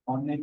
Online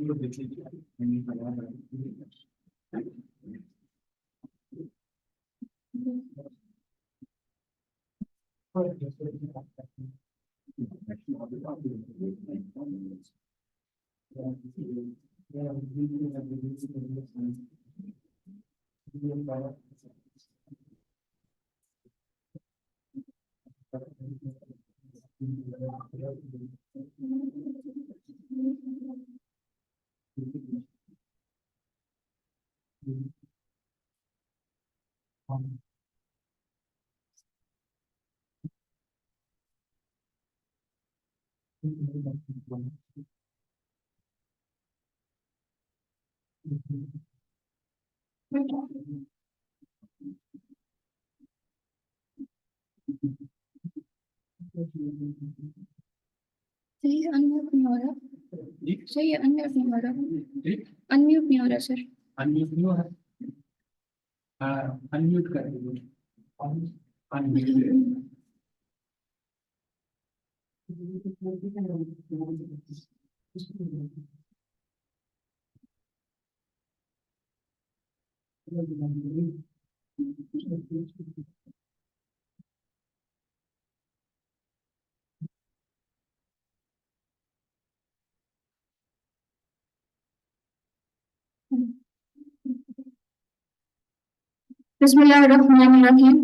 सही unmute नहीं हो रहा। सही है, अनम्यूट नहीं हो रहा। अनम्यूट नहीं हो रहा सर। अनम्यूट नहीं हो रहा। अनम्यूट कर दो। Unmute Bismillahirrahmanirrahim.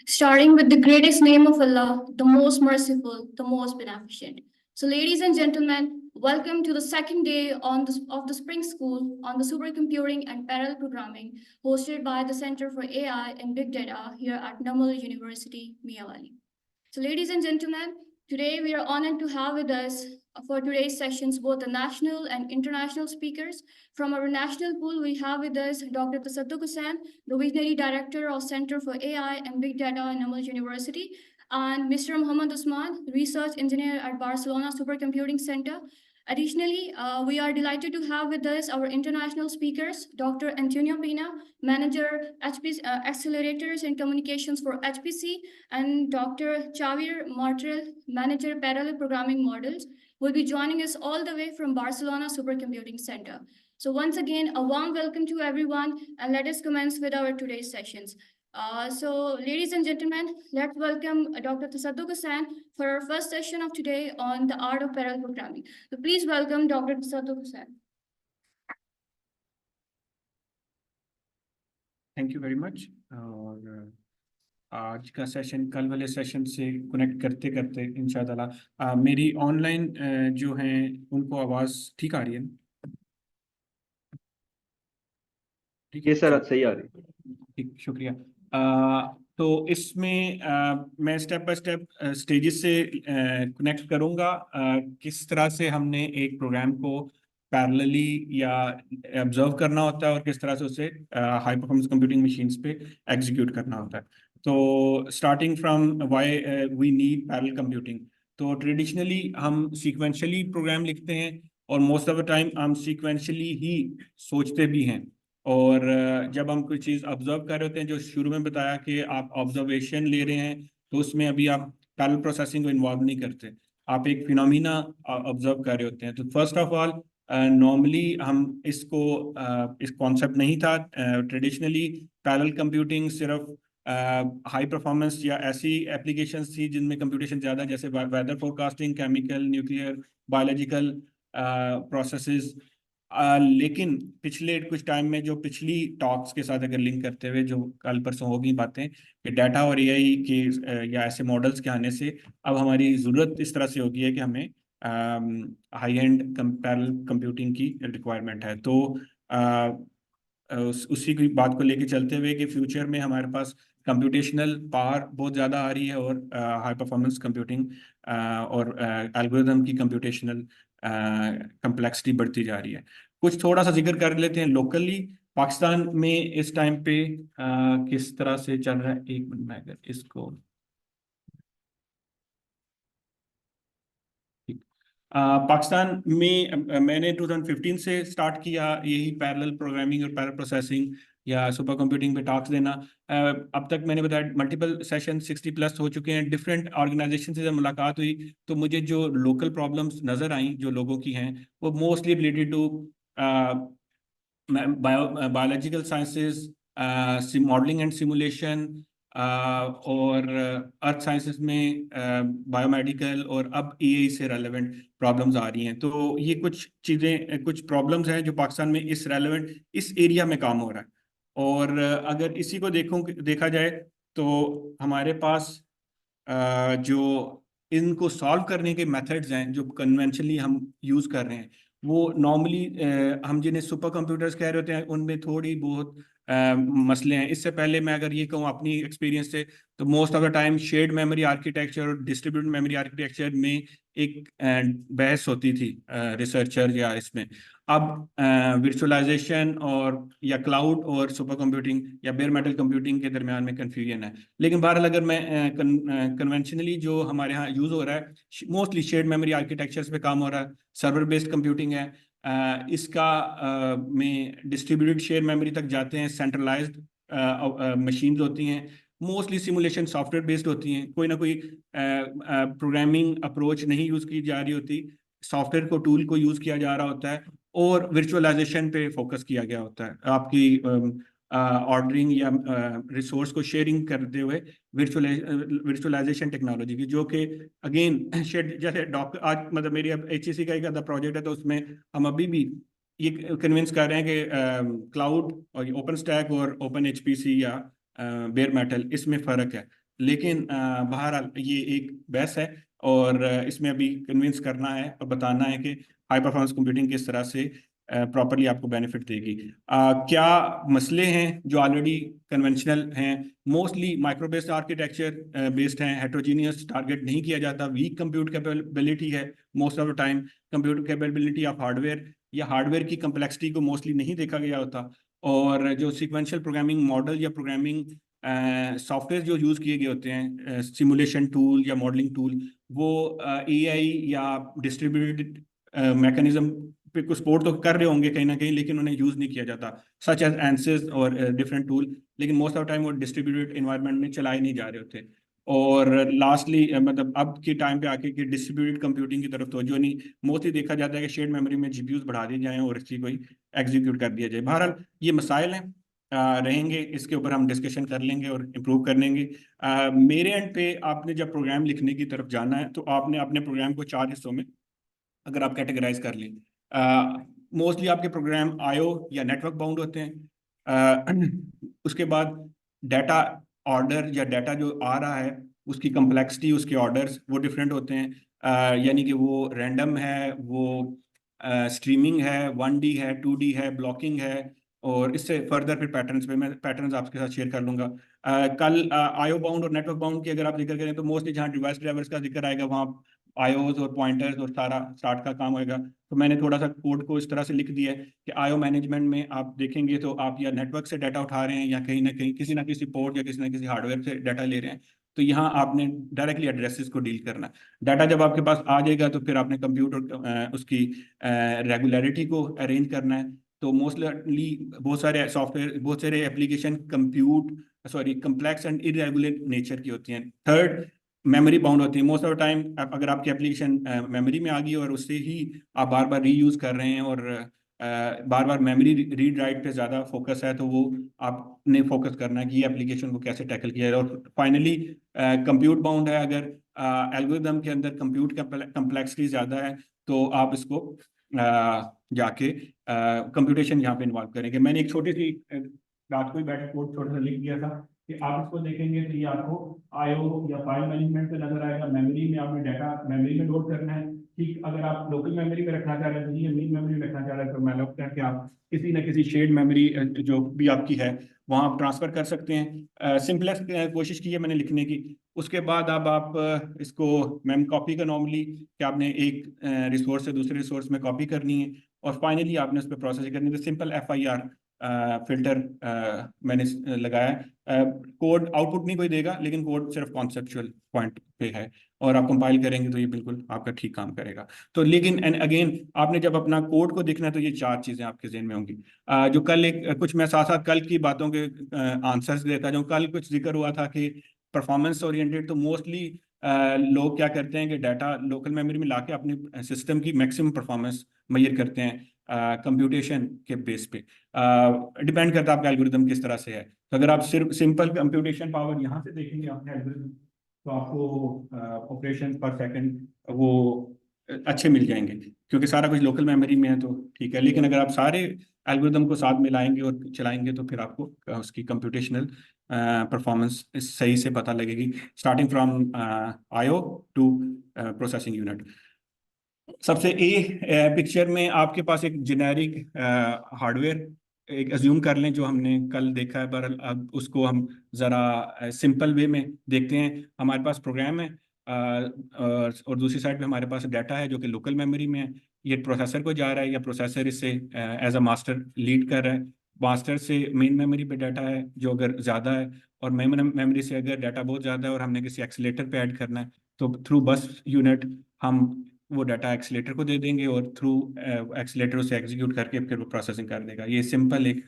Starting with the greatest name of Allah, the most merciful, the most beneficent. So, ladies and gentlemen, welcome to the second day of the Spring School on the Supercomputing and Parallel Programming, hosted by the Center for AI and Big Data here at Namal University, Miyawali. So, ladies and gentlemen, today we are honored to have with us for today's sessions both the national and international speakers. From our national pool, we have with us Dr. Tasadduk Hussain, the Visionary Director of Center for AI and Big Data at Namal University, and Mr. Muhammad Usman, Research Engineer at Barcelona Supercomputing Center. Additionally, we are delighted to have with us our international speakers, Dr. Antonio Pina, Manager HPC, Accelerators and Communications for HPC, and Dr. Xavier Martel, Manager Parallel Programming Models, will be joining us all the way from Barcelona Supercomputing Center. So once again, a warm welcome to everyone, and let us commence with our today's sessions. So ladies and gentlemen, let's welcome Dr. Tasadduk Hussain for our first session of today on the art of parallel programming. So please welcome Dr. Tasadduk Hussain. Thank you very much. और आज का session कल वाले session से connect करते करते इंशाल्लाह मेरी ऑनलाइन जो हैं उनको आवाज़ ठीक आ रही है? ठीक है सर, सही आ रही है। ठीक, शुक्रिया। तो इसमें मैं स्टेप बाय स्टेप स्टेजेस से कनेक्ट करूँगा किस तरह से हमने एक प्रोग्राम को पैरेलली या ऑब्जर्व करना होता है और किस तरह से उसे हाई परफॉर्मेंस कंप्यूटिंग मशीन्स पे एग्जीक्यूट करना होता है। तो starting from why we need parallel computing, तो ट्रेडिशनली हम सीक्वेंशियली प्रोग्राम लिखते हैं और मोस्ट ऑफ द टाइम हम सीक्वेंशियली ही सोचते भी हैं। और जब हम कोई चीज़ ऑब्जर्व कर रहे होते हैं, जो शुरू में बताया कि आप ऑब्जर्वेशन ले रहे हैं, तो उसमें अभी आप पैरेलल प्रोसेसिंग को इन्वॉल्व नहीं करते, आप एक फिनोमिना ऑब्जर्व कर रहे होते हैं। तो फर्स्ट ऑफ ऑल नॉर्मली हम इसको इस कॉन्सेप्ट नहीं था। ट्रेडिशनली पैरेलल कंप्यूटिंग सिर्फ हाई परफॉर्मेंस या ऐसी एप्लीकेशंस थी जिनमें कंप्यूटेशन ज़्यादा, जैसे weather forecasting, chemical, nuclear, biological processes. लेकिन पिछले कुछ टाइम में, जो पिछली टॉक्स के साथ अगर लिंक करते हुए जो कल परसों होगी बातें, कि डाटा और एआई के या ऐसे मॉडल्स के आने से अब हमारी ज़रूरत इस तरह से होगी है कि हमें हाई एंड पैरेलल कंप्यूटिंग की रिक्वायरमेंट है। तो उसी की बात को लेके चलते हुए कि फ्यूचर में हमारे पास कंप्यूटेशनल पावर बहुत ज़्यादा आ रही है और हाई परफॉर्मेंस कंप्यूटिंग और एल्गोरिदम की कंप्यूटेशनल कंप्लेक्सिटी बढ़ती जा रही है। कुछ थोड़ा सा जिक्र कर लेते हैं लोकली पाकिस्तान में इस टाइम पे किस तरह से चल रहा है। एक मिनट में अगर इसको पाकिस्तान में मैंने 2015 से स्टार्ट किया यही पैरेलल प्रोग्रामिंग और पैरेलल प्रोसेसिंग या सुपर कंप्यूटिंग पे टॉक्स देना। अब तक मैंने बताया मल्टीपल सेशन 60+ हो चुके हैं। डिफरेंट ऑर्गेनाइजेशन से जब मुलाकात हुई तो मुझे जो लोकल प्रॉब्लम्स नज़र आई जो लोगों की हैं वो mostly related to biological sciences, modelling and simulation, और अर्थ साइंसेस में बायोमेडिकल, और अब एआई से रेलेवेंट प्रॉब्लम्स आ रही हैं। तो ये कुछ चीज़ें, कुछ प्रॉब्लम्स हैं जो पाकिस्तान में इस रेलेवेंट इस एरिया में काम हो रहा है। और अगर इसी को देखा जाए तो हमारे पास जो इनको सॉल्व करने के मेथड्स हैं जो कन्वेंशनली हम यूज़ कर रहे हैं, वो नॉर्मली हम जिन्हें सुपर कंप्यूटर्स कह रहे होते हैं उनमें थोड़ी बहुत मसले हैं। इससे पहले मैं अगर ये कहूँ अपनी एक्सपीरियंस से, तो most of the time shared memory architecture और डिस्ट्रीब्यूटेड मेमोरी आर्किटेक्चर में एक बहस होती थी रिसर्चर या इसमें। अब वर्चुअलाइजेशन और या क्लाउड और सुपर कंप्यूटिंग या बेयर मेटल कंप्यूटिंग के दरमियान में कन्फ्यूजन है। लेकिन बहरहाल अगर मैं कन्वेंशनली जो हमारे यहाँ यूज़ हो रहा है मोस्टली शेयर्ड मेमोरी आर्किटेक्चर्स पे काम हो रहा है, सर्वर बेस्ड कंप्यूटिंग है। इसका में डिस्ट्रीब्यूटेड शेयर मेमोरी तक जाते हैं, सेंट्रलाइज्ड मशीन्स होती हैं, मोस्टली सिमुलेशन सॉफ्टवेयर बेस्ड होती हैं, कोई ना कोई प्रोग्रामिंग अप्रोच नहीं यूज़ की जा रही होती, सॉफ्टवेयर को टूल को यूज़ किया जा रहा होता है और वर्चुअलाइजेशन पे फोकस किया गया होता है आपकी ऑर्डरिंग या रिसोर्स को शेयरिंग करते हुए वर्चुअलाइजेशन टेक्नोलॉजी की, जो कि अगेन शेड जैसे डॉक्टर आज मतलब मेरी अब HEC का एक आधा प्रोजेक्ट है तो उसमें हम अभी भी ये कन्विंस कर रहे हैं कि क्लाउड और ओपन स्टैक और ओपन HPC या बेयर मेटल इसमें फ़र्क है। लेकिन बहरहाल ये एक बहस है और इसमें अभी कन्विंस करना है और बताना है कि हाई परफॉर्मेंस कंप्यूटिंग किस तरह से प्रॉपरली आपको बेनिफिट देगी। क्या मसले हैं जो ऑलरेडी कन्वेंशनल हैं? Mostly micro based architecture based हैं, हेट्रोजीनियस टारगेट नहीं किया जाता, वीक कंप्यूट कैपेबिलिटी है most of the time, computer capability of hardware या हार्डवेयर की कम्प्लेक्सिटी को मोस्टली नहीं देखा गया होता। और जो सीक्वेंशियल प्रोग्रामिंग मॉडल या प्रोग्रामिंग सॉफ्टवेयर जो यूज़ किए गए होते हैं, सिमुलेशन टूल या मॉडलिंग टूल, वो AI या डिस्ट्रीब्यूटेड मैकेनिज्म पे कुछ सपोर्ट तो कर रहे होंगे कहीं ना कहीं, लेकिन उन्हें यूज़ नहीं किया जाता, सच एज एंसिस और डिफरेंट टूल, लेकिन मोस्ट ऑफ टाइम वो डिस्ट्रीब्यूटेड इन्वायरमेंट में चलाए नहीं जा रहे होते। और लास्टली मतलब अब के टाइम पे आके कि डिस्ट्रीब्यूटेड कंप्यूटिंग की तरफ तवज्जो नहीं, मोस्टली देखा जाता है कि शेयर्ड मेमोरी में GPUs बढ़ा दिए जाएं और इसी को ही एग्जीक्यूट कर दिया जाए। बहरहाल ये मसाइल हैं, रहेंगे, इसके ऊपर हम डिस्कशन कर लेंगे और इम्प्रूव कर लेंगे। मेरे एंड पे आपने जब प्रोग्राम लिखने की तरफ जाना है तो आपने अपने प्रोग्राम को 4 हिस्सों में अगर आप कैटेगराइज कर लें, मोस्टली आपके प्रोग्राम IO या नेटवर्क बाउंड होते हैं। उसके बाद डाटा ऑर्डर या डाटा जो आ रहा है उसकी कम्प्लेक्सिटी, उसके ऑर्डर्स वो डिफरेंट होते हैं, यानी कि वो रैंडम है, वो स्ट्रीमिंग है, 1D है, 2D है, ब्लॉकिंग है, और इससे फर्दर फिर पैटर्न्स पे मैं पैटर्न्स आपके साथ शेयर कर लूंगा। कल IO बाउंड और नेटवर्क बाउंड की अगर आप जिक्र करें तो मोस्टली जहाँ डिवाइस ड्राइवर्स का जिक्र आएगा वहाँ IOs और पॉइंटर्स और सारा स्टार्ट का काम होएगा। तो मैंने थोड़ा सा कोड को इस तरह से लिख दिया है कि IO मैनेजमेंट में आप देखेंगे तो आप या नेटवर्क से डाटा उठा रहे हैं या कहीं ना किसी पोर्ट या किसी ना किसी हार्डवेयर से डाटा ले रहे हैं, तो यहाँ आपने डायरेक्टली एड्रेसेस को डील करना है। डाटा जब आपके पास आ जाएगा तो फिर आपने कंप्यूटर उसकी रेगुलरिटी को अरेंज करना है। तो मोस्टली बहुत सारे सॉफ्टवेयर, बहुत सारे application complex and irregular nature की होती हैं। थर्ड, मेमोरी बाउंड होती है। मोस्ट ऑफ द टाइम अगर आपकी एप्लीकेशन मेमोरी में आ गई और उससे ही आप बार बार रीयूज़ कर रहे हैं और बार बार मेमोरी रीड राइट पे ज़्यादा फोकस है, तो वो आपने फोकस करना है कि ये एप्लीकेशन को कैसे टैकल किया जाए। और फाइनली कंप्यूट बाउंड है, अगर एल्गोरिदम के अंदर कंप्यूट कम्प्लेक्सिटी ज़्यादा है तो आप इसको जाके कंप्यूटेशन यहाँ पे इन्वॉल्व करेंगे। मैंने एक छोटी सी रात को ही बैठ कोड छोटा सा लिख दिया था कि आप इसको देखेंगे तो ये आपको IO या फाइल मैनेजमेंट पे नजर आएगा। मेमोरी में आपने डाटा मेमोरी में लोड करना है, ठीक। अगर आप लोकल मेमोरी में रखना चाह रहे हैं तो ये मेन मेमोरी में रखना चाह रहे हैं तो मैं लगता है कि आप किसी न किसी शेड मेमोरी जो भी आपकी है वहाँ आप ट्रांसफर कर सकते हैं। सिंपलेस्ट कोशिश की है मैंने लिखने की। उसके बाद अब आप इसको मेम कॉपी का नॉर्मली कि आपने एक रिसोर्स से दूसरे रिसोर्स में कॉपी करनी है और फाइनली आपने उस पर प्रोसेस करनी है। तो सिंपल FIR फिल्टर मैंने लगाया है। कोड आउटपुट नहीं कोई देगा, लेकिन कोड सिर्फ कॉन्सेप्चुअल पॉइंट पे है, और आप कंपाइल करेंगे तो ये बिल्कुल आपका ठीक काम करेगा। तो लेकिन एंड अगेन आपने जब अपना कोड को देखना है तो ये चार चीज़ें आपके जहन में होंगी। जो कल एक कुछ मैं साथ साथ कल की बातों के आंसर्स देता जो कल कुछ जिक्र हुआ था कि परफॉर्मेंस ओरिएंटेड, तो मोस्टली लोग क्या करते हैं कि डाटा लोकल मेमोरी में लाके अपने सिस्टम की मैक्सिमम परफॉर्मेंस मेजर करते हैं कंप्यूटेशन के बेस पे। डिपेंड करता है आपका एल्गोरिदम किस तरह से है। तो अगर आप सिर्फ सिंपल कंप्यूटेशन पावर यहाँ से देखेंगे अपने एल्गोरिदम, तो आपको ऑपरेशन पर सेकंड वो अच्छे मिल जाएंगे, क्योंकि सारा कुछ लोकल मेमोरी में है, तो ठीक है। लेकिन अगर आप सारे एल्गोरिदम को साथ मिलाएंगे और चलाएंगे तो फिर आपको उसकी कंप्यूटेशनल परफॉर्मेंस सही से पता लगेगी, starting from IO to processing unit. सबसे ए पिक्चर में आपके पास एक जेनेरिक हार्डवेयर एक अज्यूम कर लें जो हमने कल देखा है, पर अब उसको हम ज़रा सिंपल वे में देखते हैं। हमारे पास प्रोग्राम है और दूसरी साइड पे हमारे पास डाटा है जो कि लोकल मेमोरी में है। ये प्रोसेसर को जा रहा है या प्रोसेसर इससे एज अ मास्टर लीड कर रहा है। मास्टर से मेन मेमोरी पे डाटा है जो अगर ज़्यादा है, और मेन मेमोरी से अगर डाटा बहुत ज़्यादा है और हमने किसी एक्सीलेटर पे ऐड करना है, तो थ्रू बस यूनिट हम वो डाटा एक्सीलेटर को दे देंगे और थ्रू एक्सीलेटर उसे एग्जीक्यूट करके फिर वो प्रोसेसिंग कर देगा। ये सिंपल एक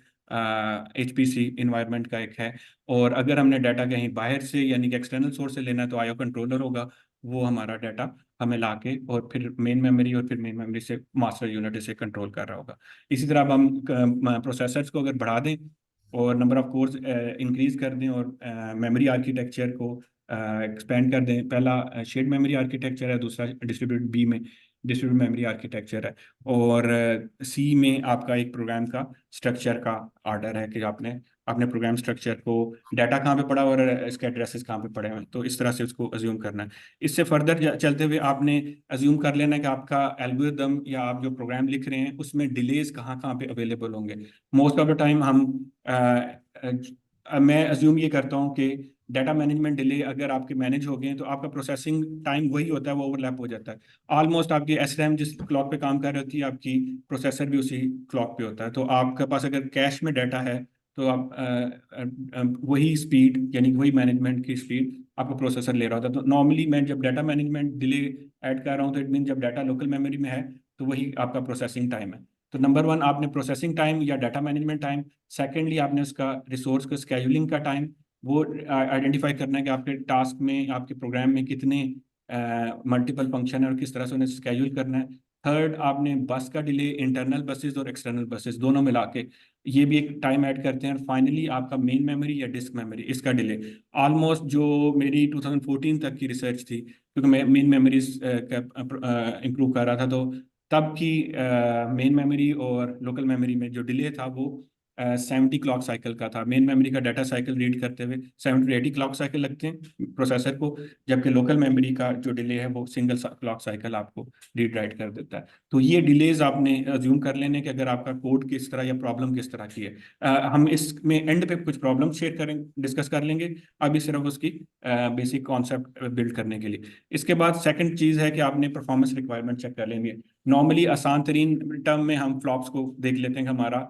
HPC इन्वायरमेंट का एक है। और अगर हमने डाटा कहीं बाहर से यानी कि एक्सटर्नल सोर्स से लेना है तो आईओ कंट्रोलर होगा, वो हमारा डाटा हमें लाके और फिर मेन मेमोरी और फिर मेन मेमोरी से मास्टर यूनिट इसे कंट्रोल कर रहा होगा। इसी तरह अब हम प्रोसेसर्स को अगर बढ़ा दें और नंबर ऑफ कोर्स इंक्रीज कर दें और मेमोरी आर्किटेक्चर को एक्सपेंड कर दें। पहला शेयर्ड मेमोरी आर्किटेक्चर है, दूसरा डिस्ट्रीब्यूटेड बी में डिस्ट्रीब्यूटेड मेमोरी आर्किटेक्चर है, और सी में आपका एक प्रोग्राम का स्ट्रक्चर का आर्डर है कि आपने अपने प्रोग्राम स्ट्रक्चर को डाटा कहाँ पे पड़ा और इसके एड्रेसेस कहाँ पे पड़े हुए हैं, तो इस तरह से उसको अज्यूम करना है। इससे फर्दर चलते हुए आपने अज्यूम कर लेना है कि आपका एल्गोरिदम या आप जो प्रोग्राम लिख रहे हैं उसमें डिलेज कहाँ कहाँ पे अवेलेबल होंगे। मोस्ट ऑफ द टाइम मैं अज्यूम ये करता हूँ कि डाटा मैनेजमेंट डिले अगर आपके मैनेज हो गए हैं तो आपका प्रोसेसिंग टाइम वही होता है, वो ओवरलैप हो जाता है। ऑलमोस्ट आपकी SRAM जिस क्लॉक पे काम कर रही होती है आपकी प्रोसेसर भी उसी क्लॉक पे होता है। तो आपके पास अगर कैश में डाटा है तो आप वही स्पीड यानी कि वही मैनेजमेंट की स्पीड आपका प्रोसेसर ले रहा होता है। तो नॉर्मली मैं जब डाटा मैनेजमेंट डिले ऐड कर रहा हूँ तो इट मीन जब डाटा लोकल मेमोरी में है तो वही आपका प्रोसेसिंग टाइम है। तो नंबर वन आपने प्रोसेसिंग टाइम या डाटा मैनेजमेंट टाइम, सेकेंडली आपने उसका रिसोर्स का स्केड्यूलिंग का टाइम वो आइडेंटिफाई करना है कि आपके टास्क में आपके प्रोग्राम में कितने मल्टीपल फंक्शन है और किस तरह से उन्हें स्केड्यूल करना है। थर्ड आपने बस का डिले, इंटरनल बसेस और एक्सटर्नल बसेस दोनों मिला के ये भी एक टाइम ऐड करते हैं। और फाइनली आपका मेन मेमोरी या डिस्क मेमोरी, इसका डिले ऑलमोस्ट जो मेरी 2014 तक की रिसर्च थी, क्योंकि मैं मेन मेमोरीज का इम्प्रूव कर रहा था, तो तब की मेन मेमोरी और लोकल मेमोरी में जो डिले था वो 70 क्लॉक साइकिल का था। मेन मेमोरी का डाटा साइकिल रीड करते हुए 70 to 80 क्लॉक साइकिल लगते हैं प्रोसेसर को, जबकि लोकल मेमोरी का जो डिले है वो सिंगल क्लॉक साइकिल आपको रीड राइट कर देता है। तो ये डिलेज आपने अज्यूम कर लेने कि अगर आपका कोड किस तरह या प्रॉब्लम किस तरह की है। हम इसमें एंड पे कुछ प्रॉब्लम शेयर करें, डिस्कस कर लेंगे, अभी सिर्फ उसकी बेसिक कॉन्सेप्ट बिल्ड करने के लिए। इसके बाद सेकंड चीज़ है कि आपने परफॉर्मेंस रिक्वायरमेंट चेक कर लेंगे। नॉर्मली आसान तरीन टर्म में हम फ्लॉप्स को देख लेते हैं कि हमारा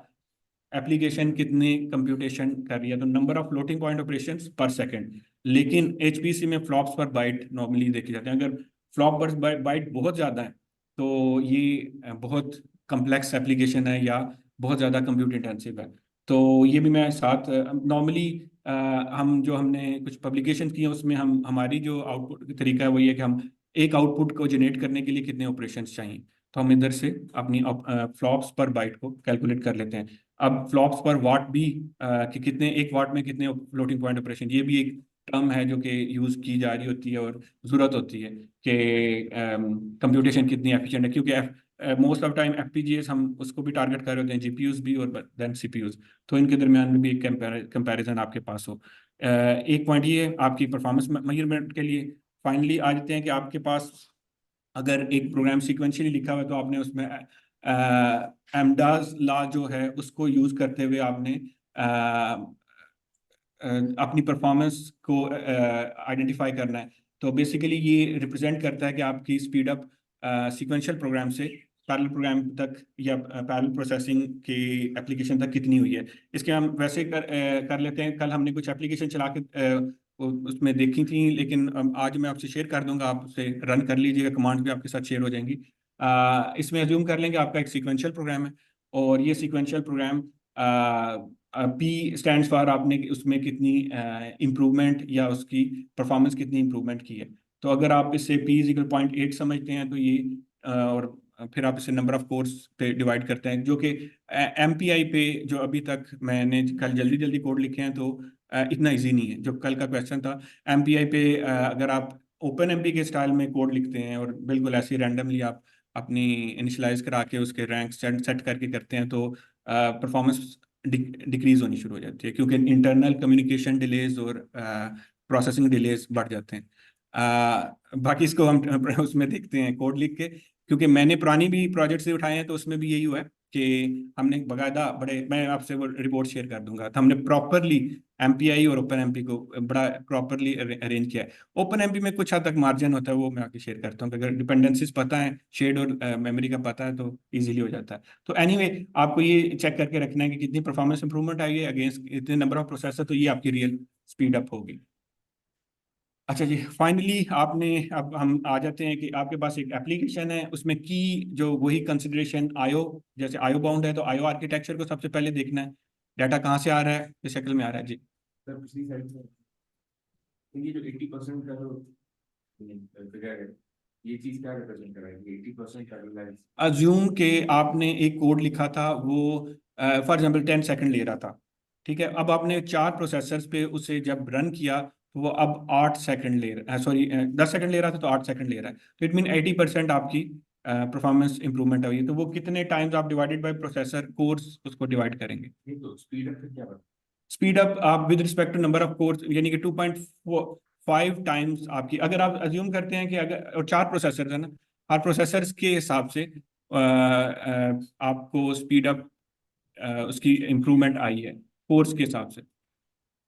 एप्लीकेशन कितने कंप्यूटेशन कर रही है, तो number of floating point operations पर सेकंड। लेकिन HPC में फ्लॉप्स पर बाइट नॉर्मली देखे जाते हैं। अगर फ्लॉप पर बाइट बहुत ज़्यादा है तो ये बहुत कम्प्लेक्स एप्लीकेशन है या बहुत ज़्यादा कंप्यूट इंटेंसिव है। तो ये भी मैं साथ नॉर्मली हम जो हमने कुछ पब्लिकेशन की है उसमें हम हमारी जो आउटपुट तरीका है वो ये है कि हम एक आउटपुट को जनरेट करने के लिए कितने ऑपरेशंस चाहिए, तो हम इधर से अपनी फ्लॉप्स पर बाइट को कैलकुलेट कर लेते हैं। अब फ्लॉप्स पर वाट भी कि कितने एक वाट में कितने फ्लोटिंग पॉइंट ऑपरेशन, ये भी एक टर्म है जो कि यूज की जा रही होती है और जरूरत होती है कि कंप्यूटेशन कितनी एफिशिएंट है, क्योंकि मोस्ट ऑफ टाइम FPGAs हम उसको भी टारगेट कर रहे होते हैं, GPUs भी और देन CPUs। तो इनके दरमियान में भी एक कंपैरिजन आपके पास हो। एक पॉइंट ये है आपकी परफॉर्मेंस मेजरमेंट के लिए। फाइनली आ जाते हैं कि आपके पास अगर एक प्रोग्राम सीक्वेंशियली लिखा हुआ है तो आपने उसमें एमडास लॉ जो है उसको यूज करते हुए आपने अपनी परफॉर्मेंस को आइडेंटिफाई करना है। तो बेसिकली ये रिप्रेजेंट करता है कि आपकी स्पीड अप सीक्वेंशियल प्रोग्राम से पैरेलल प्रोग्राम तक या पैरेलल प्रोसेसिंग की एप्लीकेशन तक कितनी हुई है। इसके हम वैसे कर लेते हैं। कल हमने कुछ एप्लीकेशन चला के उसमें देखी थी, लेकिन आज मैं आपसे शेयर कर दूंगा, आप उसे रन कर लीजिएगा, कमांड भी आपके साथ शेयर हो जाएंगी। इसमें अज्यूम कर लेंगे आपका एक सीक्वेंशियल प्रोग्राम है, और ये sequential program P stands for आपने उसमें कितनी इम्प्रूवमेंट या उसकी परफॉर्मेंस कितनी इम्प्रूवमेंट की है। तो अगर आप इसे पी इज इक्वल 0.8 समझते हैं तो ये और फिर आप इसे नंबर ऑफ कोर्स पे डिवाइड करते हैं, जो कि एमपीआई पे जो अभी तक मैंने कल जल्दी जल्दी कोड लिखे हैं तो इतना इजी नहीं है। जो कल का क्वेश्चन था एमपीआई पे, अगर आप ओपन एमपी के स्टाइल में कोड लिखते हैं और बिल्कुल ऐसे रैंडमली आप अपनी इनिशलाइज करा के उसके रैंक सेट करके करते हैं, तो परफॉर्मेंस डिक्रीज होनी शुरू हो जाती है, क्योंकि इंटरनल कम्युनिकेशन डिलेज और प्रोसेसिंग डिलेज बढ़ जाते हैं। बाकी इसको हम उसमें देखते हैं कोड लिख के, क्योंकि मैंने पुरानी भी प्रोजेक्ट से उठाए हैं तो उसमें भी यही हुआ है कि हमने बकायदा बड़े, मैं आपसे वो रिपोर्ट शेयर कर दूंगा, तो हमने प्रॉपरली एमपीआई और ओपन एमपी को बड़ा प्रॉपरली अरेंज किया है। ओपन एमपी में कुछ हद तक मार्जिन होता है, वो मैं आगे शेयर करता हूँ। अगर डिपेंडेंसीज पता है, शेड और मेमोरी का पता है, तो इजीली हो जाता है। तो एनीवे आपको ये चेक करके रखना है कि कितनी परफॉर्मेंस इंप्रूवमेंट आई है अगेंस्ट इतने नंबर ऑफ प्रोसेसर, तो ये आपकी रियल स्पीड अप होगी। अच्छा जी, फाइनली आपने, अब हम आ जाते हैं कि आपके पास एक एप्लीकेशन है, उसमें की जो वही कंसिडरेशन आयो, जैसे आयो बाउंड है तो आयो आर्किटेक्चर को सबसे पहले देखना है, डाटा कहाँ से आ रहा है, किस शक्ल में आ रहा है जी। सर पिछली साइड से ये जो 80% का जो फिगर है, ये चीज क्या रिप्रेजेंट कर रहा है? 80% का अज्यूम के आपने एक कोड लिखा था, वो फॉर एग्जांपल 10 सेकंड ले रहा था, ठीक है। अब आपने 4 प्रोसेसर्स पे उसे जब रन किया तो वो अब 8 सेकंड ले रहा है, सॉरी 10 सेकंड ले रहा था तो 8 सेकंड ले रहा है, तो इट मीन 80% आपकी परफॉर्मेंस इंप्रूवमेंट हुई है। तो वो कितने टाइम्स आप डिवाइडेड बाय प्रोसेसर कोर्स उसको डिवाइड करेंगे। ये तो स्पीड अप क्या बात? स्पीड अप आप with respect to number of cores, यानी कि 2.5 टाइम्स आपकी, अगर आप अज्यूम करते हैं कि अगर, और 4 प्रोसेसर है ना, हर प्रोसेसर के हिसाब से आपको स्पीड अप उसकी इम्प्रूवमेंट आई है कोर्स के हिसाब से।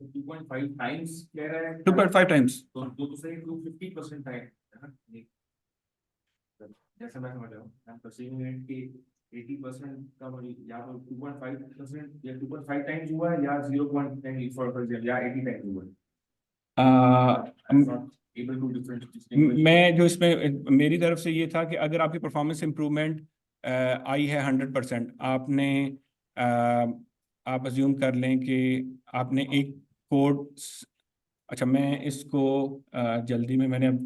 2.5 टाइम्स कह रहा है, 2.5 टाइम्स। तो दो से 250% टाइम है ना। जैसा मैं समझ रहा हूँ, I'm perceiving it कि 80% का मतलब या तो 2.5% या 2.5 टाइम्स हुआ है, या 0.10 फॉर एग्जांपल, या 80 टाइम्स हुआ है। I'm not able to distinguish। मैं जो इसमें मेरी तरफ से ये था कि अगर आपकी परफॉर्मेंस इम्प्रूवमेंट आई है 100%, आपने आप अज्यूम कर लें कि आपने एक कोड, अच्छा मैं इसको जल्दी में मैंने अब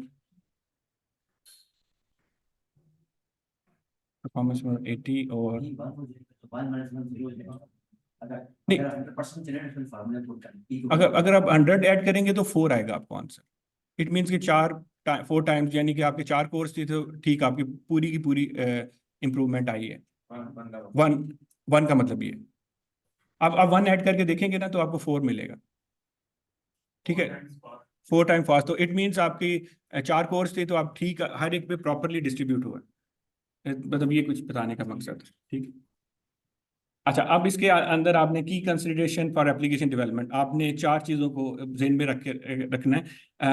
परफॉर्मेंस में 80 और नहीं, अगर आप 100 ऐड करेंगे तो 4 आएगा आपको आंसर। इट मीन्स कि 4 टाइम्स, यानी कि आपके 4 कोर्स थी तो ठीक, आपकी पूरी की पूरी इम्प्रूवमेंट आई है। वन का मतलब ये, अब आप 1 ऐड करके देखेंगे ना तो आपको 4 मिलेगा, ठीक है। 4 टाइम फास्ट, तो इट मीन्स आपकी 4 कोर्स थी तो आप ठीक हर एक पे प्रॉपरली डिस्ट्रीब्यूट हुआ, मतलब ये कुछ बताने का मकसद है, ठीक है। अच्छा, अब इसके अंदर आपने की कंसिडरेशन फॉर एप्लीकेशन डेवलपमेंट, आपने 4 चीज़ों को जेन में रखना है।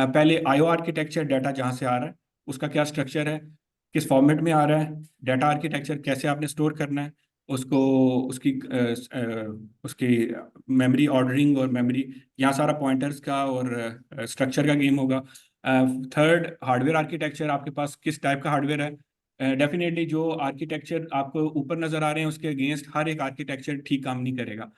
पहले आईओ आर्किटेक्चर, डाटा जहाँ से आ रहा है उसका क्या स्ट्रक्चर है, किस फॉर्मेट में आ रहा है, डाटा आर्किटेक्चर कैसे आपने स्टोर करना है उसको, उसकी मेमोरी ऑर्डरिंग और मेमोरी, यहाँ सारा पॉइंटर्स का और स्ट्रक्चर का गेम होगा। थर्ड, हार्डवेयर आर्किटेक्चर, आपके पास किस टाइप का हार्डवेयर है। डेफिनेटली जो आर्किटेक्चर आपको ऊपर नजर आ रहे हैं उसके अगेंस्ट हर एक आर्किटेक्चर ठीक काम नहीं करेगा।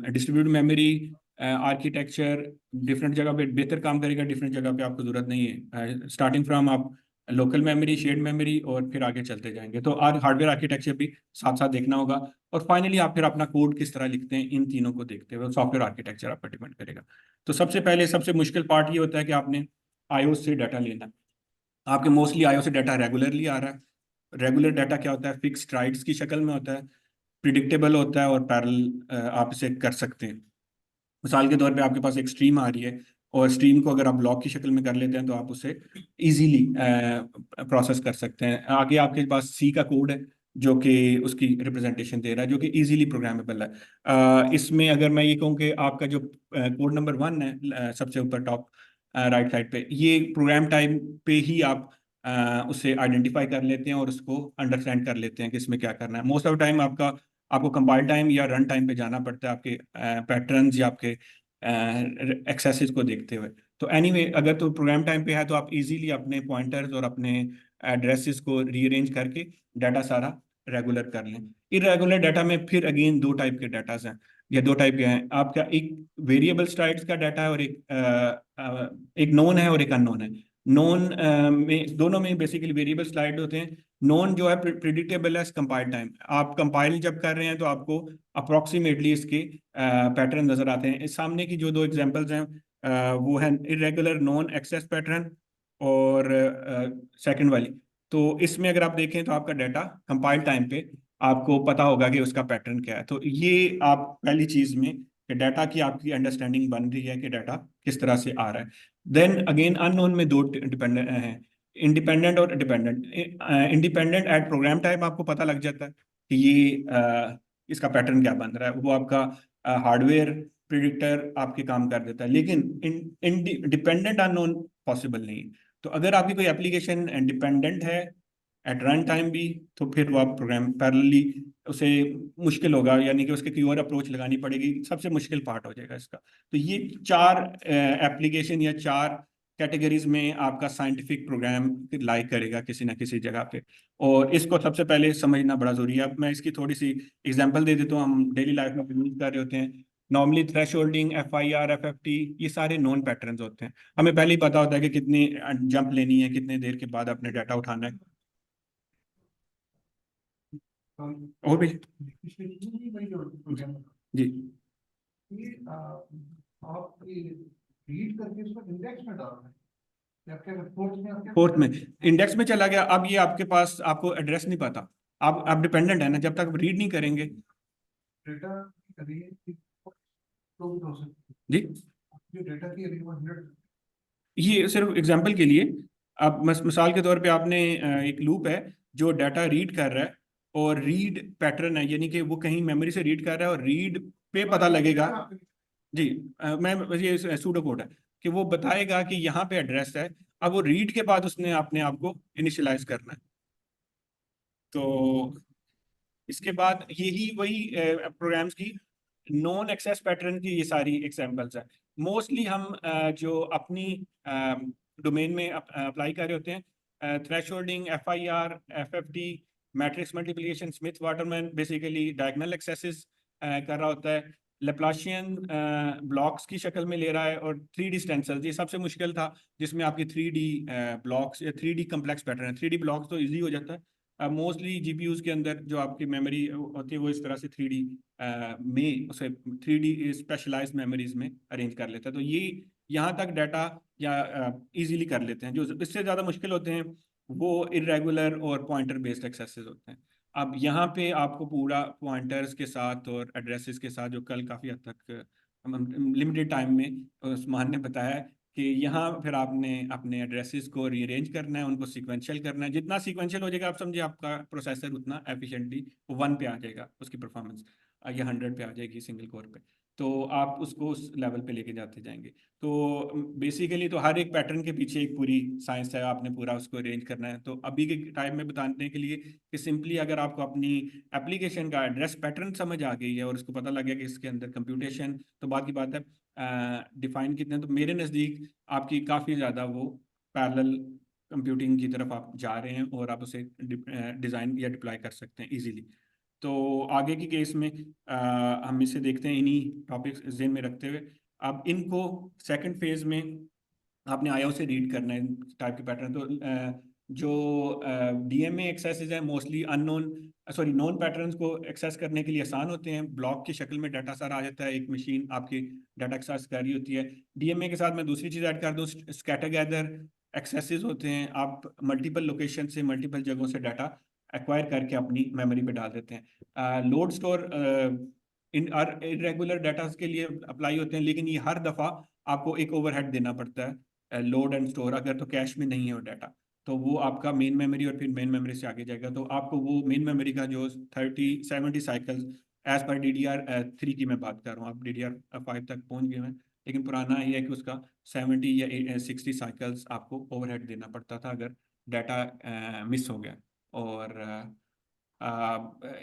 डिस्ट्रीब्यूट मेमोरी आर्किटेक्चर डिफरेंट जगह पे बेहतर काम करेगा, डिफरेंट जगह पे आपको जरूरत नहीं है। स्टार्टिंग फ्रॉम आप लोकल मेमोरी, शेयर्ड मेमोरी, और फिर आगे चलते जाएंगे, तो हार्डवेयर आर्किटेक्चर भी साथ साथ देखना होगा। और फाइनली आप फिर अपना कोड किस तरह लिखते हैं, इन तीनों को देखते हुए सॉफ्टवेयर आर्किटेक्चर आपका डिपेंड करेगा। तो सबसे पहले सबसे मुश्किल पार्ट ये होता है कि आपने आईओ से डाटा लेना है। आपके मोस्टली आईओ से डाटा रेगुलरली आ रहा है। रेगुलर डाटा क्या होता है, फिक्स ट्राइड्स की शक्ल में होता है, प्रिडिक्टेबल होता है और पैरेलल आप इसे कर सकते हैं। मिसाल के तौर पे आपके पास एक स्ट्रीम आ रही है और स्ट्रीम को अगर आप ब्लॉक की शक्ल में कर लेते हैं तो आप उसे इजीली प्रोसेस कर सकते हैं। आगे आपके पास सी का कोड है जो कि उसकी रिप्रेजेंटेशन दे रहा है, जो कि इजीली प्रोग्रामेबल है। इसमें अगर मैं ये कहूँ कि आपका जो कोड नंबर 1 है सबसे ऊपर टॉप राइट साइड पे, ये प्रोग्राम टाइम पे ही आप उसे आइडेंटिफाई कर लेते हैं और उसको अंडरस्टैंड कर लेते हैं कि इसमें क्या करना है। मोस्ट ऑफ टाइम आपको कंपाइल टाइम या रन टाइम पे जाना पड़ता है आपके पैटर्न्स या आपके एक्सेसेस को देखते हुए। तो एनीवे अगर तो प्रोग्राम टाइम पे है तो आप इजीली अपने पॉइंटर्स और अपने एड्रेसेस को रीअरेंज करके डाटा सारा रेगुलर कर लें। इरेगुलर डाटा में फिर अगेन दो टाइप के डाटाज हैं, या दो टाइप के हैं आपका, एक वेरिएबल स्लाइड्स का डाटा है और एक नोन है और एक अननोन है। नोन में दोनों में बेसिकली वेरिएबल स्लाइड होते हैं। नोन जो है प्रिडिक्टेबल है कंपाइल टाइम, आप कंपाइल जब कर रहे हैं तो आपको अप्रोक्सीमेटली इसके पैटर्न नजर आते हैं। इस सामने की जो दो एग्जांपल्स हैं वो है इरेगुलर नॉन एक्सेस पैटर्न और सेकंड वाली। तो इसमें अगर आप देखें तो आपका डाटा कंपाइल टाइम पे आपको पता होगा कि उसका पैटर्न क्या है। तो ये आप पहली चीज में कि डाटा की आपकी अंडरस्टैंडिंग बन रही है कि डाटा किस तरह से आ रहा है। देन अगेन अननोन में दो डिपेंडेंट हैं, इंडिपेंडेंट और dependent. Independent at program time आपको पता लग जाता है कि ये इसका पैटर्न क्या बन रहा है, वो आपका हार्डवेयर प्रिडिक्टर आपके काम कर देता है। लेकिन डिपेंडेंट अननोन पॉसिबल नहीं। तो अगर आपकी कोई एप्लीकेशन डिपेंडेंट है एट रन टाइम भी, तो फिर वो आप प्रोग्राम पैरेलली उसे मुश्किल होगा, यानी कि उसके कोई और अप्रोच लगानी पड़ेगी, सबसे मुश्किल पार्ट हो जाएगा इसका। तो ये चार एप्लीकेशन या चार कैटेगरीज में आपका साइंटिफिक प्रोग्राम लाइक करेगा किसी ना किसी जगह पे, और इसको सबसे पहले समझना बड़ा जरूरी है। अब मैं इसकी थोड़ी सी एग्जांपल दे देता हूँ, हम डेली लाइफ में यूज कर रहे होते हैं। नॉर्मली थ्रेशोल्डिंग, FIR, FFT, ये सारे नॉन पैटर्न्स होते हैं। हमें पहले ही पता होता है कि कितनी जंप लेनी है, कितने देर के बाद अपने डाटा उठाना है। और भी जी आप रीड करके उसको इंडेक्स में डाल रहे हैं या आपके रिपोर्ट में आपके फोर्थ में इंडेक्स में चला गया। अब ये आपके पास आपको एड्रेस नहीं पता, आप डिपेंडेंट है ना, जब तक रीड नहीं करेंगे। डेटा तो हो सकती जी जो डेटा की अरेंजमेंट ये सिर्फ एग्जांपल के लिए, अब मिसाल के तौर पे आपने एक लूप है जो डाटा रीड कर रहा है और रीड पैटर्न है, यानी कि वो कहीं मेमोरी से रीड कर रहा है और रीड पे पता लगेगा। जी मैं ये सूडो कोड है कि वो बताएगा कि यहाँ पे एड्रेस है। अब वो रीड के बाद उसने अपने आप को इनिशियलाइज करना है। तो इसके बाद यही वही प्रोग्राम्स की नॉन एक्सेस पैटर्न की ये सारी एग्जांपल्स हैं। मोस्टली हम जो अपनी डोमेन में अप्लाई कर रहे होते हैं, thresholding, FIR, FFT, matrix multiplication, Smith Waterman, basically diagonal axes कर रहा होता है। लेप्लाशियन ब्लॉक्स की शक्ल में ले रहा है, और 3D स्टेंसिल्स ये सबसे मुश्किल था, जिसमें आपकी 3D ब्लॉक्स या 3D कम्प्लेक्स पैटर्न है। 3D ब्लॉक्स तो ईजी हो जाता है, मोस्टली GPUs के अंदर जो आपकी मेमोरी होती है वो इस तरह से 3D में उसे 3D स्पेशलाइज्ड मेमोरीज में अरेंज कर लेता है। तो ये यहाँ तक डाटा या इजीली कर लेते हैं। जो इससे ज़्यादा मुश्किल होते हैं वो इरेगुलर और पॉइंटर बेस्ड एक्सेसेस होते हैं। अब यहाँ पे आपको पूरा पॉइंटर्स के साथ और एड्रेसेस के साथ, जो कल काफ़ी हद तक लिमिटेड टाइम में उस्मान ने बताया कि यहाँ फिर आपने अपने एड्रेसेस को रीअरेंज करना है, उनको सीक्वेंशियल करना है। जितना सीक्वेंशियल हो जाएगा आप समझिए आपका प्रोसेसर उतना एफिशिएंटली 1 पे आ जाएगा, उसकी परफॉर्मेंस या 100 पे आ जाएगी सिंगल कोर पे। तो आप उसको उस लेवल पे लेके जाते जाएंगे। तो बेसिकली तो हर एक पैटर्न के पीछे एक पूरी साइंस है, आपने पूरा उसको अरेंज करना है। तो अभी के टाइम में बताने के लिए कि सिंपली अगर आपको अपनी एप्लीकेशन का एड्रेस पैटर्न समझ आ गई है और उसको पता लग गया कि इसके अंदर कंप्यूटेशन, तो बात की बात है डिफाइन कितने। तो मेरे नज़दीक आपकी काफ़ी ज़्यादा वो पैरेलल कंप्यूटिंग की तरफ आप जा रहे हैं और आप उसे डिज़ाइन या डिप्लॉय कर सकते हैं इजीली। तो आगे की केस में हम इसे देखते हैं इन्हीं टॉपिक्स जेन में रखते हुए। अब इनको सेकंड फेज में आपने IO से रीड करना है टाइप के पैटर्न। तो जो DMA एक्सेसेस हैं मोस्टली नॉन पैटर्न्स को एक्सेस करने के लिए आसान होते हैं। ब्लॉक की शक्ल में डाटा सारा आ जाता है, एक मशीन आपकी डाटा एक्सेस कर रही होती है। DMA के साथ मैं दूसरी चीज़ ऐड कर दूँ, स्कैटर गैदर एक्सेसेस होते हैं। आप मल्टीपल लोकेशन से मल्टीपल जगहों से डाटा एक्वायर करके अपनी मेमोरी पे डाल देते हैं। Load store in irregular data के लिए अप्लाई होते हैं, लेकिन ये हर दफ़ा आपको एक ओवरहेड देना पड़ता है लोड एंड स्टोर, अगर तो कैश में नहीं है वो डाटा तो वो आपका मेन मेमोरी और फिर मेन मेमोरी से आगे जाएगा। तो आपको वो मेन मेमोरी का जो 30-70 साइकिल्स एज पर DDR3 की मैं बात कर रहा हूँ, आप DDR5 तक पहुँच गए हैं, लेकिन पुराना ये है कि उसका 70 या 60 साइकिल्स आपको ओवरहेड देना पड़ता था अगर डाटा मिस हो गया। और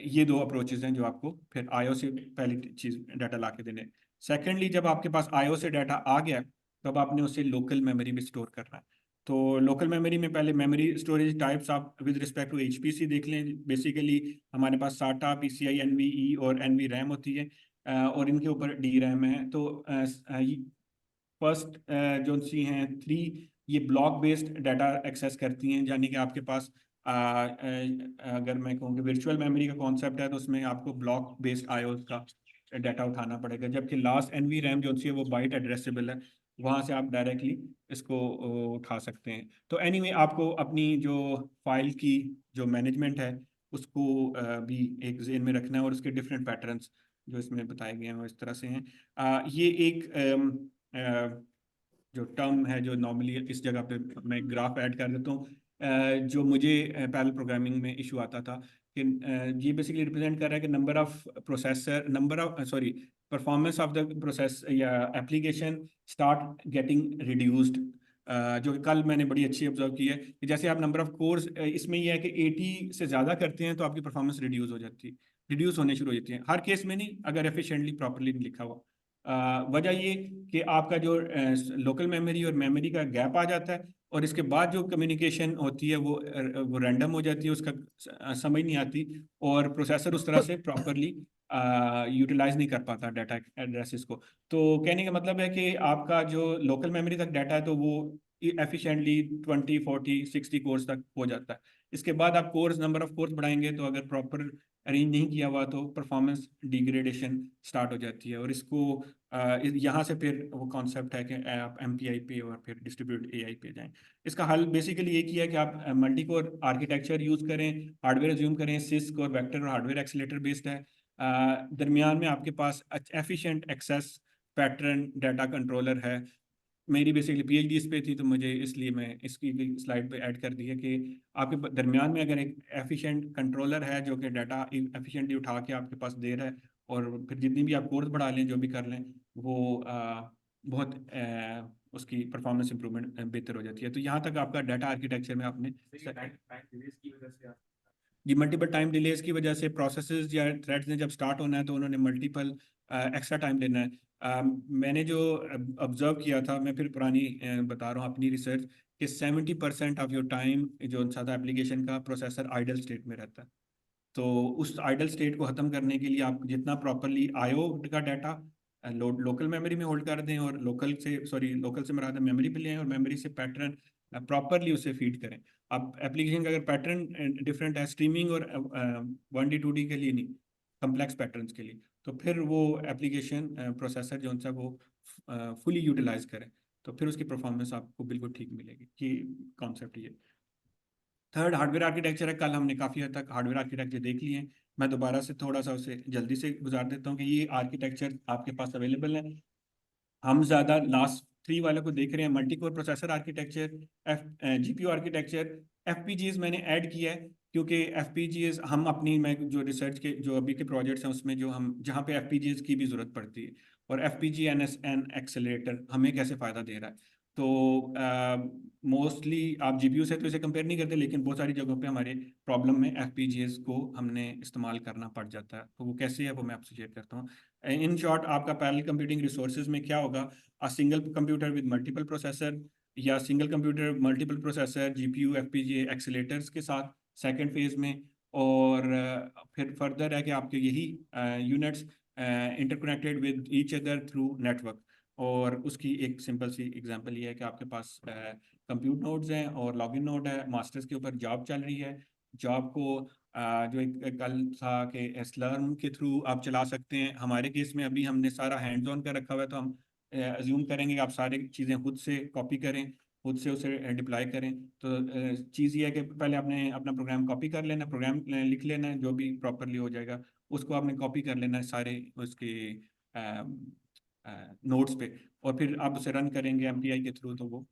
ये दो अप्रोचेज हैं जो आपको फिर आईओ से पहली चीज़ डाटा ला के देने। सेकेंडली, जब आपके पास आईओ से डाटा आ गया तब आपने उसे लोकल मेमोरी में स्टोर करना है। तो लोकल मेमोरी में पहले मेमोरी स्टोरेज टाइप्स आप विद रिस्पेक्ट टू एचपीसी देख लें। बेसिकली हमारे पास साटा, पीसीआई, एनवीई और एनवी रैम होती है, और इनके ऊपर डी रैम है। तो फर्स्ट जो सी हैं 3, ये ब्लॉक बेस्ड डाटा एक्सेस करती हैं, यानी कि आपके पास अगर मैं कहूँ कि वर्चुअल मेमोरी का कॉन्सेप्ट है तो उसमें आपको ब्लॉक बेस्ड आईओ का डाटा उठाना पड़ेगा, जबकि लास्ट एनवी रैम जो सी है वो बाइट एड्रेसेबल है, वहाँ से आप डायरेक्टली इसको उठा सकते हैं। तो एनीवे आपको अपनी जो फाइल की जो मैनेजमेंट है उसको भी एक जेन में रखना है, और उसके डिफरेंट पैटर्न्स जो इसमें बताए गए हैं वो इस तरह से हैं। ये एक जो टर्म है जो नॉर्मली इस जगह पे मैं ग्राफ ऐड कर देता हूँ, जो मुझे पैरेलल प्रोग्रामिंग में इशू आता था कि ये बेसिकली रिप्रेजेंट कर रहा है कि number of sorry performance of the process या एप्लीकेशन स्टार्ट गेटिंग रिड्यूस्ड। जो कि कल मैंने बड़ी अच्छी ऑब्जर्व की है कि जैसे आप नंबर ऑफ कोर्स इसमें ये है कि 80 से ज़्यादा करते हैं तो आपकी परफॉर्मेंस रिड्यूस होने शुरू हो जाती है। हर केस में नहीं, अगर एफिशिएंटली प्रॉपरली नहीं लिखा हुआ। वजह ये कि आपका जो लोकल मेमोरी और मेमोरी का गैप आ जाता है, और इसके बाद जो कम्युनिकेशन होती है वो रैंडम हो जाती है, उसका समझ नहीं आती, और प्रोसेसर उस तरह से प्रॉपरली यूटिलाइज नहीं कर पाता डाटा एड्रेसेस को। तो कहने का मतलब है कि आपका जो लोकल मेमोरी तक डाटा है तो वो एफिशिएंटली 20, 40, 60 कोर्स तक हो जाता है। इसके बाद आप नंबर ऑफ कोर्स बढ़ाएंगे तो अगर प्रॉपर अरेंज नहीं किया हुआ तो परफॉर्मेंस डिग्रेडेशन स्टार्ट हो जाती है। और इसको यहाँ से फिर वो कॉन्सेप्ट है कि आप एमपीआई पे और फिर डिस्ट्रीब्यूट एआई पे जाएं। इसका हल बेसिकली ये किया कि आप मल्टी कोर आर्किटेक्चर यूज करें, हार्डवेयर अज्यूम करें, सिस्क और वेक्टर और हार्डवेयर एक्सीलेटर बेस्ड है। दरमियान में आपके पास efficient access pattern data controller है। मेरी बेसिकली पीएचडी इस पे थी तो मुझे इसलिए मैं इसकी स्लाइड पे ऐड कर दी है कि आपके दरमियान में अगर एक एफिशिएंट कंट्रोलर है जो कि डाटा एफिशिएंटली उठा के आपके पास दे रहा है, और फिर जितनी भी आप कोर्स बढ़ा लें जो भी कर लें वो बहुत उसकी परफॉर्मेंस इंप्रूवमेंट बेहतर हो जाती है। तो यहाँ तक आपका डाटा आर्किटेक्चर में आपने जी मल्टीपल टाइम डिलेज की वजह से प्रोसेसेस या थ्रेड्स ने जब स्टार्ट होना है तो उन्होंने मल्टीपल एक्स्ट्रा टाइम लेना है। मैंने जो ऑब्जर्व किया था, मैं फिर पुरानी बता रहा हूँ अपनी रिसर्च, कि 70% ऑफ योर टाइम जो सादा एप्लीकेशन का प्रोसेसर आइडल स्टेट में रहता है। तो उस आइडल स्टेट को ख़त्म करने के लिए आप जितना प्रॉपरली आईओ का डाटा लोकल मेमोरी में होल्ड कर दें, और लोकल से मराद मेमोरी पे ले आएं, और मेमोरी से पैटर्न प्रॉपरली उसे फीड करें। अब एप्लीकेशन का अगर पैटर्न डिफरेंट है स्ट्रीमिंग और 1D 2D के लिए नहीं, कम्प्लेक्स पैटर्न्स के लिए, तो फिर वो एप्लीकेशन प्रोसेसर जो सा वो फुली यूटिलाइज करें तो फिर उसकी परफॉर्मेंस आपको बिल्कुल ठीक मिलेगी। ये कॉन्सेप्ट ये। थर्ड हार्डवेयर आर्किटेक्चर है। कल हमने काफ़ी हद तक हार्डवेयर आर्किटेक्चर देख लिए हैं, मैं दोबारा से थोड़ा सा उसे जल्दी से गुजार देता हूँ कि ये आर्किटेक्चर आपके पास अवेलेबल है। हम ज़्यादा लास्ट 3 वाले को देख रहे हैं, multi core processor architecture, GPU architecture. FPGAs मैंने ऐड किया है क्योंकि एफपीजीएस हम अपनी मैं जो रिसर्च के जो अभी के प्रोजेक्ट्स हैं उसमें जो हम जहाँ पे एफपीजीएस की भी ज़रूरत पड़ती है, और एफपीजी एनएसएन एक्सेलरेटर हमें कैसे फ़ायदा दे रहा है। तो मोस्टली आप जीपीयू से तो इसे कंपेयर नहीं करते, लेकिन बहुत सारी जगहों पे हमारे प्रॉब्लम में एफपीजीएस को हमने इस्तेमाल करना पड़ जाता है। तो वो कैसे है वो मैं आपसे शेयर करता हूँ। इन शॉर्ट, आपका पैरेलल कंप्यूटिंग रिसोर्सेज में क्या होगा, a single computer with multiple processor, या single computer multiple processor GPU FPGA accelerators के साथ सेकंड फेज में। और फिर फर्दर है कि आपके यही units interconnected with each other through network. और उसकी एक सिंपल सी एग्जांपल ये है कि आपके पास कंप्यूट नोड्स हैं और लॉगिन नोड है, मास्टर्स के ऊपर जॉब चल रही है। जॉब को जो एक कल था कि स्लर्म के थ्रू आप चला सकते हैं। हमारे केस में अभी हमने सारा हैंड्स ऑन कर रखा हुआ है, तो हम अज्यूम करेंगे कि आप सारी चीज़ें खुद से कॉपी करें, खुद से उसे डिप्लॉय करें। तो चीज़ ये है कि पहले आपने अपना प्रोग्राम कॉपी कर लेना, प्रोग्राम लिख लेना है, जो भी प्रॉपरली हो जाएगा उसको आपने कॉपी कर लेना है सारे उसके नोट्स पे, और फिर आप उसे रन करेंगे एमपीआई के थ्रू तो वो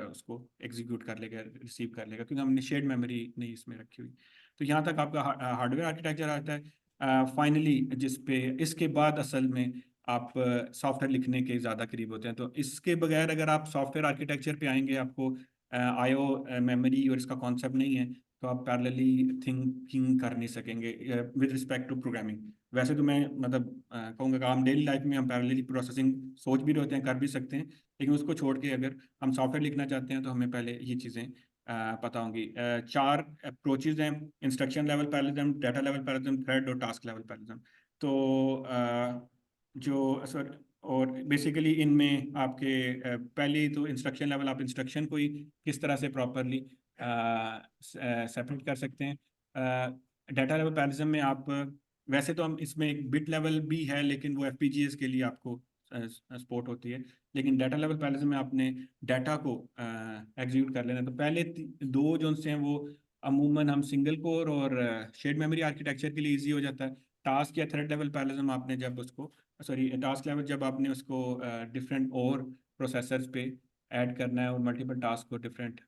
उसको एग्जीक्यूट कर लेगा, रिसीव कर लेगा, क्योंकि हमने शेयर्ड मेमोरी नहीं इसमें रखी हुई। तो यहाँ तक आपका हार्डवेयर आर्किटेक्चर आता है। फाइनली जिस पे इसके बाद असल में आप सॉफ्टवेयर लिखने के ज़्यादा करीब होते हैं। तो इसके बगैर अगर आप सॉफ्टवेयर आर्किटेक्चर पे आएंगे, आपको आईओ मेमोरी और इसका कॉन्सेप्ट नहीं है तो आप पैरेलली थिंकिंग कर नहीं सकेंगे विद रिस्पेक्ट टू प्रोग्रामिंग। वैसे तो मैं मतलब कहूँगा कि हम डेली लाइफ में हम पैरेलली प्रोसेसिंग सोच भी रहे हैं, कर भी सकते हैं, लेकिन उसको छोड़ के अगर हम सॉफ्टवेयर लिखना चाहते हैं तो हमें पहले ये चीज़ें पता होंगी। 4 अप्रोचेज हैं: instruction level parallelism, data level parallelism, thread और टास्क लेवल पैरेललिज्म। तो जो सर और बेसिकली इनमें आपके पहले तो इंस्ट्रक्शन लेवल, आप इंस्ट्रक्शन को ही किस तरह से प्रॉपरली सेपरेट कर सकते हैं। डाटा लेवल पैरेललिज्म में आप वैसे तो हम इसमें एक बिट लेवल भी है, लेकिन वो एफपीजीएस के लिए आपको सपोर्ट होती है, लेकिन डाटा लेवल पैरेललिज्म में आपने डाटा को एग्जीक्यूट कर लेना। तो पहले 2 जो से हैं वो अमूमन हम सिंगल कोर और शेयर्ड मेमोरी आर्किटेक्चर के लिए इजी हो जाता है। टास्क या थ्रेड लेवल पैरेललिज्म आपने जब उसको टास्क लेवल जब आपने उसको डिफरेंट और प्रोसेसर्स पे ऐड करना है और मल्टीपल टास्क को डिफरेंट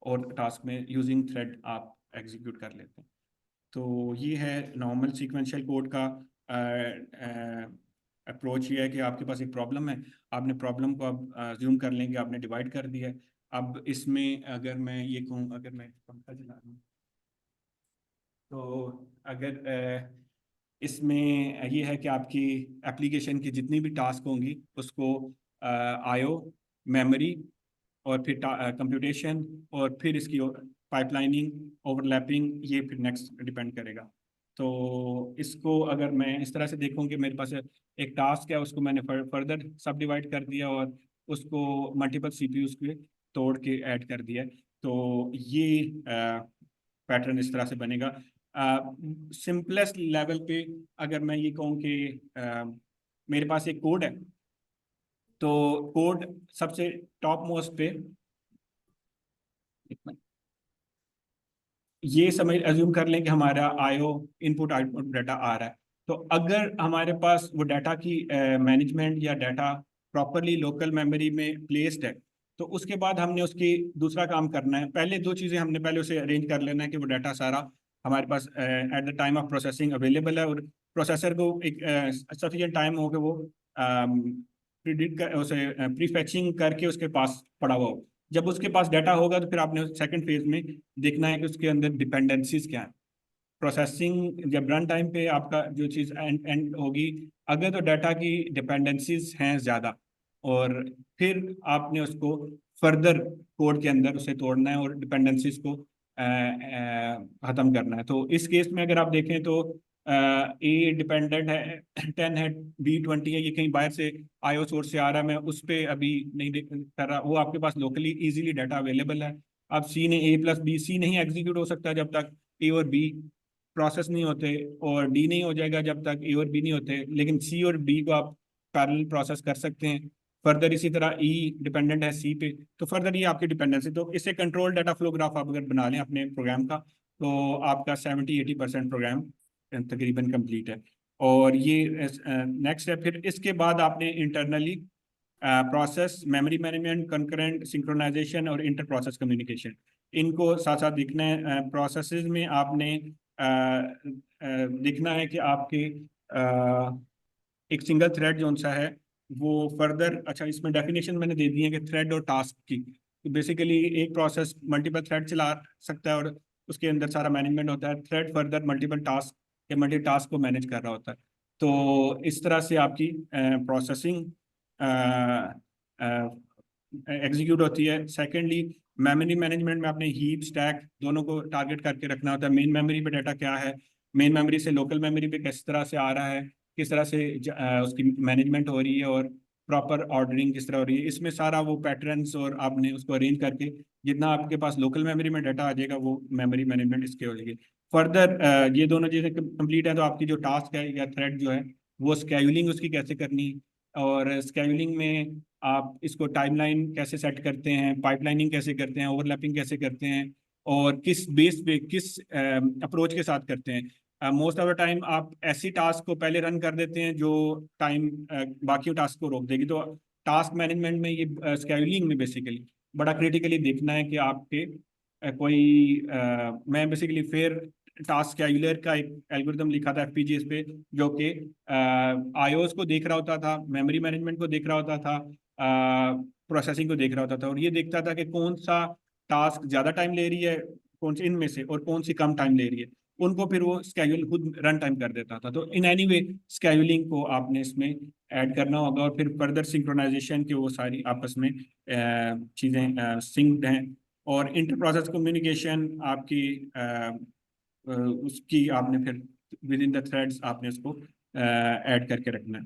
और टास्क में यूजिंग थ्रेड आप एग्जीक्यूट कर लेते हैं। तो ये है नॉर्मल सीक्वेंशियल कोड का अप्रोच। ये है कि आपके पास एक प्रॉब्लम है, आपने प्रॉब्लम को अब ज्यूम कर लेंगे, आपने डिवाइड कर दिया है। अब इसमें अगर मैं ये कहूँ, अगर मैं पंखा चला दूँ तो अगर इसमें ये है कि आपकी एप्लीकेशन की जितनी भी टास्क होंगी उसको आईओ, मेमोरी और फिर कंप्यूटेशन और फिर इसकी पाइपलाइनिंग, ओवरलैपिंग, ये फिर नेक्स्ट डिपेंड करेगा। तो इसको अगर मैं इस तरह से देखूं कि मेरे पास एक टास्क है, उसको मैंने फर्दर सब डिवाइड कर दिया और उसको मल्टीपल सीपीयूज के तोड़ के ऐड कर दिया, तो ये पैटर्न इस तरह से बनेगा। सिंपलेस्ट लेवल पे अगर मैं ये कहूँ कि मेरे पास एक कोड है, तो कोड सबसे टॉप मोस्ट पे ये समझ अज्यूम कर लें कि हमारा आईओ इनपुट आउटपुट डाटा आ रहा है। तो अगर हमारे पास वो डाटा की मैनेजमेंट या डाटा प्रॉपरली लोकल मेमोरी में प्लेस्ड है, तो उसके बाद हमने उसकी दूसरा काम करना है। पहले 2 चीज़ें हमने पहले उसे अरेंज कर लेना है कि वो डाटा सारा हमारे पास at the time of processing available है और प्रोसेसर को एक सफिशिएंट टाइम हो कि वो प्रिडिक्ट कर उसे प्रीफेचिंग करके उसके पास पड़ा हुआ हो। जब उसके पास डाटा होगा तो फिर आपने सेकंड फेज में देखना है कि उसके अंदर डिपेंडेंसीज क्या है। प्रोसेसिंग जब रन टाइम पे आपका जो चीज़ एंड होगी, अगर तो डाटा की डिपेंडेंसीज हैं ज़्यादा, और फिर आपने उसको फर्दर कोड के अंदर उसे तोड़ना है और डिपेंडेंसीज को ख़त्म करना है। तो इस केस में अगर आप देखें तो ए डिपेंडेंट है 10 है, बी 20 है, ये कहीं बाहर से आईओ सोर्स से आ रहा है, मैं उस पर अभी नहीं कर रहा, वो आपके पास लोकली इजीली डाटा अवेलेबल है। अब सी ने ए प्लस बी, सी नहीं एग्जीक्यूट हो सकता जब तक ए और बी प्रोसेस नहीं होते, और डी नहीं हो जाएगा जब तक ए और बी नहीं होते, लेकिन सी और डी को आप पैरेलल प्रोसेस कर सकते हैं। फर्दर इसी तरह ई डिपेंडेंट है सी पे, तो फर्दर ये आपकी डिपेंडेंसी। तो इससे कंट्रोल डाटा फ्लो ग्राफ आप अगर बना लें अपने प्रोग्राम का, तो आपका 70-80% प्रोग्राम तकरीबन कंप्लीट है। और ये नेक्स्ट है। फिर इसके बाद आपने internally process, memory management, concurrent synchronisation और इंटर प्रोसेस कम्युनिकेशन, इनको साथ साथ दिखना है। प्रोसेसेस में आपने दिखना है कि आपके एक सिंगल थ्रेड जो सा है वो फर्दर, अच्छा इसमें डेफिनेशन मैंने दे दी है कि थ्रेड और टास्क की। तो बेसिकली एक प्रोसेस मल्टीपल थ्रेड चला सकता है और उसके अंदर सारा मैनेजमेंट होता है। थ्रेड फर्दर मल्टीपल टास्क या मल्टी टास्क को मैनेज कर रहा होता है। तो इस तरह से आपकी प्रोसेसिंग एग्जीक्यूट होती है। सेकेंडली, मेमोरी मैनेजमेंट में आपने हीप स्टैक दोनों को टारगेट करके रखना होता है। मेन मेमोरी पे डाटा क्या है, मेन मेमोरी से लोकल मेमोरी पे किस तरह से आ रहा है, किस तरह से उसकी मैनेजमेंट हो रही है और प्रॉपर ऑर्डरिंग किस तरह हो रही है, इसमें सारा वो पैटर्न्स और आपने उसको अरेंज करके जितना आपके पास लोकल मेमोरी में डाटा आ जाएगा वो मेमोरी मैनेजमेंट इसके हो जाएगी। फर्दर ये दोनों चीज़ें कंप्लीट है तो आपकी जो टास्क है या थ्रेड जो है वो स्केड्यूलिंग उसकी कैसे करनी, और स्केड्यूलिंग में आप इसको टाइमलाइन कैसे सेट करते हैं, पाइपलाइनिंग कैसे करते हैं, ओवरलैपिंग कैसे करते हैं, और किस बेस पे किस अप्रोच के साथ करते हैं। मोस्ट ऑफ द टाइम आप ऐसी टास्क को पहले रन कर देते हैं जो टाइम बाकी टास्क को रोक देगी। तो टास्क मैनेजमेंट में ये स्केड्यूलिंग में बेसिकली बड़ा क्रिटिकली देखना है कि आपके मैं बेसिकली फिर टास्क शेड्यूलर का एक एल्गोरिथम लिखा था एफपीजीएस पे, जो कि आईओएस को देख रहा होता था, मेमोरी मैनेजमेंट को देख रहा होता था, प्रोसेसिंग को देख रहा होता था और ये देखता था कि कौन सा टास्क ज़्यादा टाइम ले रही है, कौन सी इनमें से, और कौन सी कम टाइम ले रही है, उनको फिर वो स्केड्यूल खुद रन टाइम कर देता था। तो इन एनी वे स्केड्यूलिंग को आपने इसमें ऐड करना होगा और फिर फर्दर सिंक्रोनाइजेशन की वो सारी आपस में चीज़ें सिंक्ड हैं। और इंटर प्रोसेस कम्युनिकेशन आपकी उसकी आपने फिर विद इन द थ्रेड्स आपने उसको ऐड करके रखना है।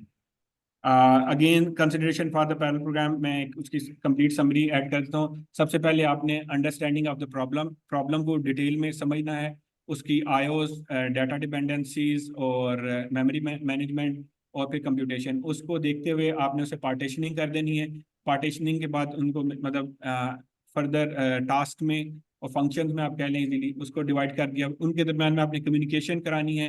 Again consideration for the parallel program, मैं उसकी कंप्लीट समरी ऐड करता हूँ। सबसे पहले आपने अंडरस्टैंडिंग ऑफ द प्रॉब्लम को डिटेल में समझना है, उसकी आईओस, डाटा डिपेंडेंसीज और मेमोरी मैनेजमेंट और फिर कंप्यूटेशन, उसको देखते हुए आपने उसे पार्टीशनिंग कर देनी है। पार्टीशनिंग के बाद उनको मतलब फर्दर टास्क में और फंक्शंस में आप कह लें इजीली उसको डिवाइड कर दिया। उनके दरम्यान में आपने कम्युनिकेशन करानी है,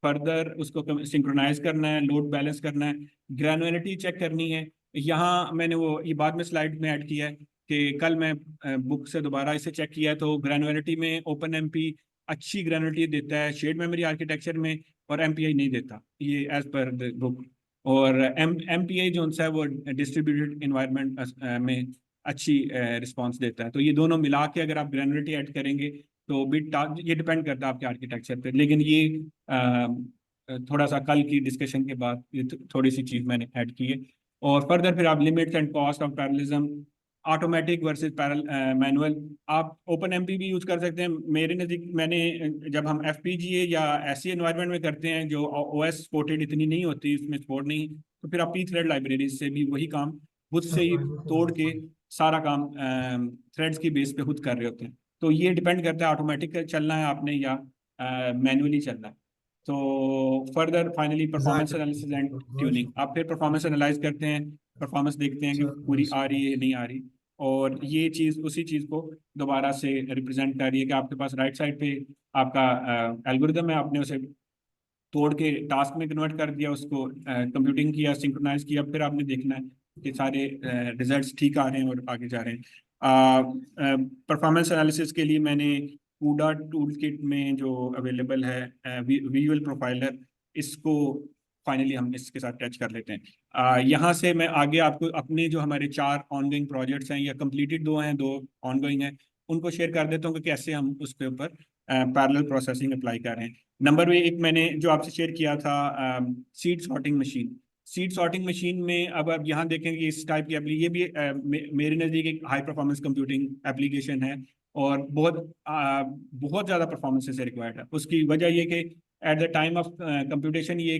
फर्दर उसको सिंक्रोनाइज करना है, लोड बैलेंस करना है, ग्रैनुलरिटी चेक करनी है। यहाँ मैंने वो ये बाद में स्लाइड में ऐड किया है कि कल मैं बुक से दोबारा इसे चेक किया है, तो ग्रैनुलरिटी में ओपन एमपी अच्छी ग्रैनुलरिटी देता है शेयर्ड मेमोरी आर्किटेक्चर में, और एमपीआई नहीं देता ये एज पर द बुक। और एमपीआई जो है वो डिस्ट्रीब्यूटेड इन्वायरमेंट में अच्छी रिस्पॉन्स देता है। तो ये दोनों मिला के अगर आप ग्रैनुलरिटी ऐड करेंगे तो बिट ये डिपेंड करता है आपके आर्किटेक्चर पे। लेकिन ये थोड़ा सा कल की डिस्कशन के बाद ये थोड़ी सी चीज़ मैंने ऐड की है। और फर्दर फिर आप limits and cost of parallelism, automatic versus manual, आप ओपन एमपी भी यूज कर सकते हैं। मेरे नज़दीक मैंने जब हम एफपीजीए या ऐसी एनवायरनमेंट में करते हैं जो ओएस सपोर्टेड इतनी नहीं होती, इसमें सपोर्ट नहीं, तो फिर आप पी थ्रेड लाइब्रेरी से भी वही काम खुद से ही तोड़ के सारा काम थ्रेड्स की बेस पे खुद कर रहे होते हैं। तो ये डिपेंड करता है ऑटोमेटिक चलना है आपने या मैनुअली चलना है। तो further finally performance analysis and tuning, आप फिर परफॉर्मेंस एनालाइज करते हैं, परफॉर्मेंस देखते हैं कि पूरी आ रही है नहीं आ रही, और ये चीज़ उसी चीज़ को दोबारा से रिप्रेजेंट कर रही है कि आपके पास राइट साइड पे आपका एल्गोरिदम है, आपने उसे तोड़ के टास्क में कन्वर्ट कर दिया, उसको कंप्यूटिंग किया, सिंक्रोनाइज किया, फिर आपने देखना है कि सारे रिजल्ट्स ठीक आ रहे हैं और आगे जा रहे हैं। परफॉर्मेंस एनालिसिस के लिए मैंने कूडा टूल किट में जो अवेलेबल है विजुअल प्रोफाइलर, इसको फाइनली हम इसके साथ टच कर लेते हैं। यहाँ से मैं आगे आपको अपने जो हमारे 4 ऑनगोइंग प्रोजेक्ट्स हैं या कंप्लीटेड 2 हैं, 2 ऑनगोइंग हैं, उनको शेयर कर देता हूँ कि कैसे हम उसके ऊपर पैरेलल प्रोसेसिंग अप्लाई कर रहे हैं। नंबर 1 मैंने जो आपसे शेयर किया था seed sorting machine. Seed sorting machine में अब आप यहाँ देखेंगे इस टाइप की ये भी मेरे नज़दीक एक हाई परफॉर्मेंस कंप्यूटिंग एप्लीकेशन है और बहुत ज़्यादा परफॉर्मेंस से रिक्वायर्ड है। उसकी वजह ये कि eight the time of computation ये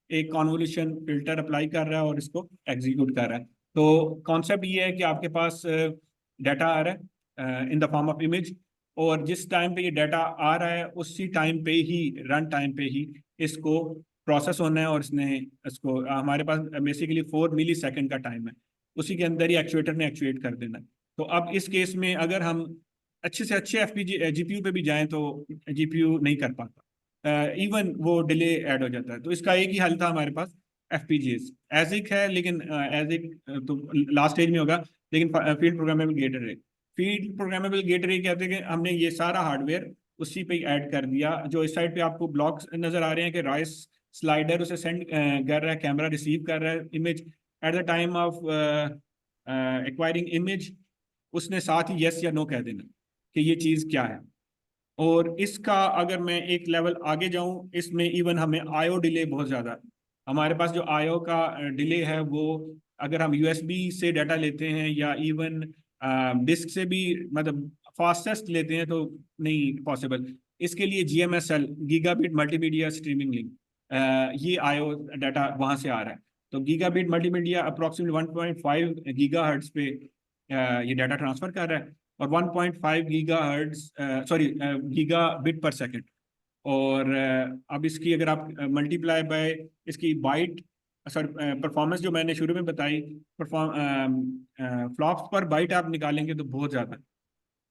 एक कॉन्वोल्यूशन फिल्टर अप्लाई कर रहा है और इसको एग्जीक्यूट कर रहा है। तो कॉन्सेप्ट ये है कि आपके पास डाटा आ रहा है in the form of image, और जिस टाइम पे ये डाटा आ रहा है उसी टाइम पे ही, रन टाइम पे ही इसको प्रोसेस होना है, और इसको हमारे पास बेसिकली 4 मिली सेकेंड का टाइम है, उसी के अंदर ही एक्चुएटर ने एक्चुएट कर देना है। तो अब इस केस में अगर हम अच्छे से अच्छे जीपीयू पे भी जाएं तो जीपीयू नहीं कर पाता, इवन वो डिले ऐड हो जाता है। तो इसका एक ही हल था हमारे पास, एफपीजीएस एजिक है, लेकिन एजिक तो लास्ट स्टेज में होगा, लेकिन फील्ड प्रोग्रामेबल गेट अरे। फील्ड प्रोग्रामेबल गेट अरे कहते हैं कि हमने ये सारा हार्डवेयर उसी पे ऐड कर दिया। जो इस साइड पे आपको ब्लॉक्स नजर आ रहे हैं कि राइस स्लाइडर उसे सेंड कर रहा है, कैमरा रिसीव कर रहा है image, eight the time of acquiring image उसने साथ ही यस या नो कह देना कि ये चीज़ क्या है। और इसका अगर मैं एक लेवल आगे जाऊं, इसमें इवन हमें आईओ डिले बहुत ज़्यादा है। हमारे पास जो आईओ का डिले है वो अगर हम यूएसबी से डाटा लेते हैं या इवन डिस्क से भी मतलब फास्टेस्ट लेते हैं तो नहीं पॉसिबल। इसके लिए जीएमएसएल, गीगाबिट मल्टीमीडिया स्ट्रीमिंग लिंक, ये आईओ डाटा वहाँ से आ रहा है। तो गीगाबिट मल्टीमीडिया अप्रोक्सीमेटली 1.5 गीगाहर्ट्ज पे ये डाटा ट्रांसफर कर रहा है, और 1.5 गीगाबिट पर सेकेंड। और अब इसकी अगर आप मल्टीप्लाई बाय इसकी बाइट परफॉर्मेंस जो मैंने शुरू में बताई, फ्लॉप्स पर बाइट आप निकालेंगे तो बहुत ज़्यादा,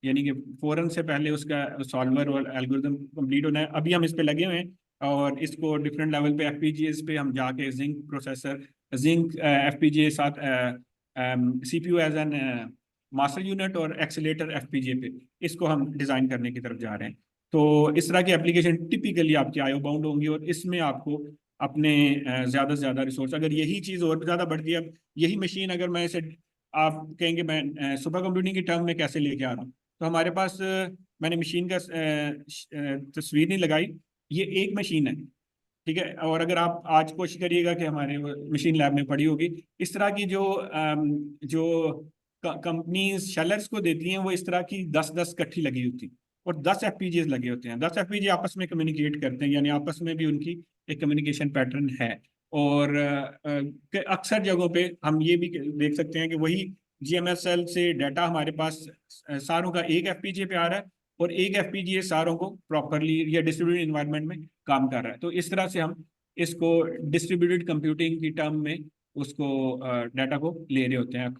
यानी कि फौरन से पहले उसका सॉल्वर और एल्गोरिथम कंप्लीट होना है। अभी हम इस पे लगे हुए हैं और इसको डिफरेंट लेवल पे एफपीजीएस पे हम जाके जिंक प्रोसेसर, जिंक एफपीजीए साथ CPU as an master unit और एक्सीलेटर एफपीजीए पे इसको हम डिज़ाइन करने की तरफ जा रहे हैं। तो इस तरह की एप्लीकेशन टिपिकली आपकी आईओ बाउंड होंगी, और इसमें आपको अपने ज़्यादा से ज़्यादा रिसोर्स, अगर यही चीज़ और ज़्यादा बढ़ती है, अब यही मशीन अगर मैं इसे आप कहेंगे मैं सुपर कंप्यूटिंग की टर्म में कैसे लेके आ रहा हूँ, तो हमारे पास मैंने मशीन का तस्वीर नहीं लगाई, ये एक मशीन है, ठीक है। और अगर आप आज कोशिश करिएगा कि हमारे मशीन लैब में पड़ी होगी, इस तरह की जो कंपनीज शेलर्स को देती हैं वो इस तरह की 10-10 इकट्ठी लगी होती हैं और 10 एफपीजीएस लगे होते हैं। 10 एफपीजी आपस में कम्युनिकेट करते हैं, यानी आपस में भी उनकी एक कम्युनिकेशन पैटर्न है। और अक्सर जगहों पे हम ये भी देख सकते हैं कि वही जीएमएसएल से डाटा हमारे पास सारों का एक एफपीजीए पे आ रहा है और एक एफपीजीए सारों को प्रॉपरली या डिस्ट्रीब्यूटेड इन्वायरमेंट में काम कर रहा है। तो इस तरह से हम इसको डिस्ट्रीब्यूटेड कंप्यूटिंग की टर्म में उसको डाटा को ले रहे होते हैं।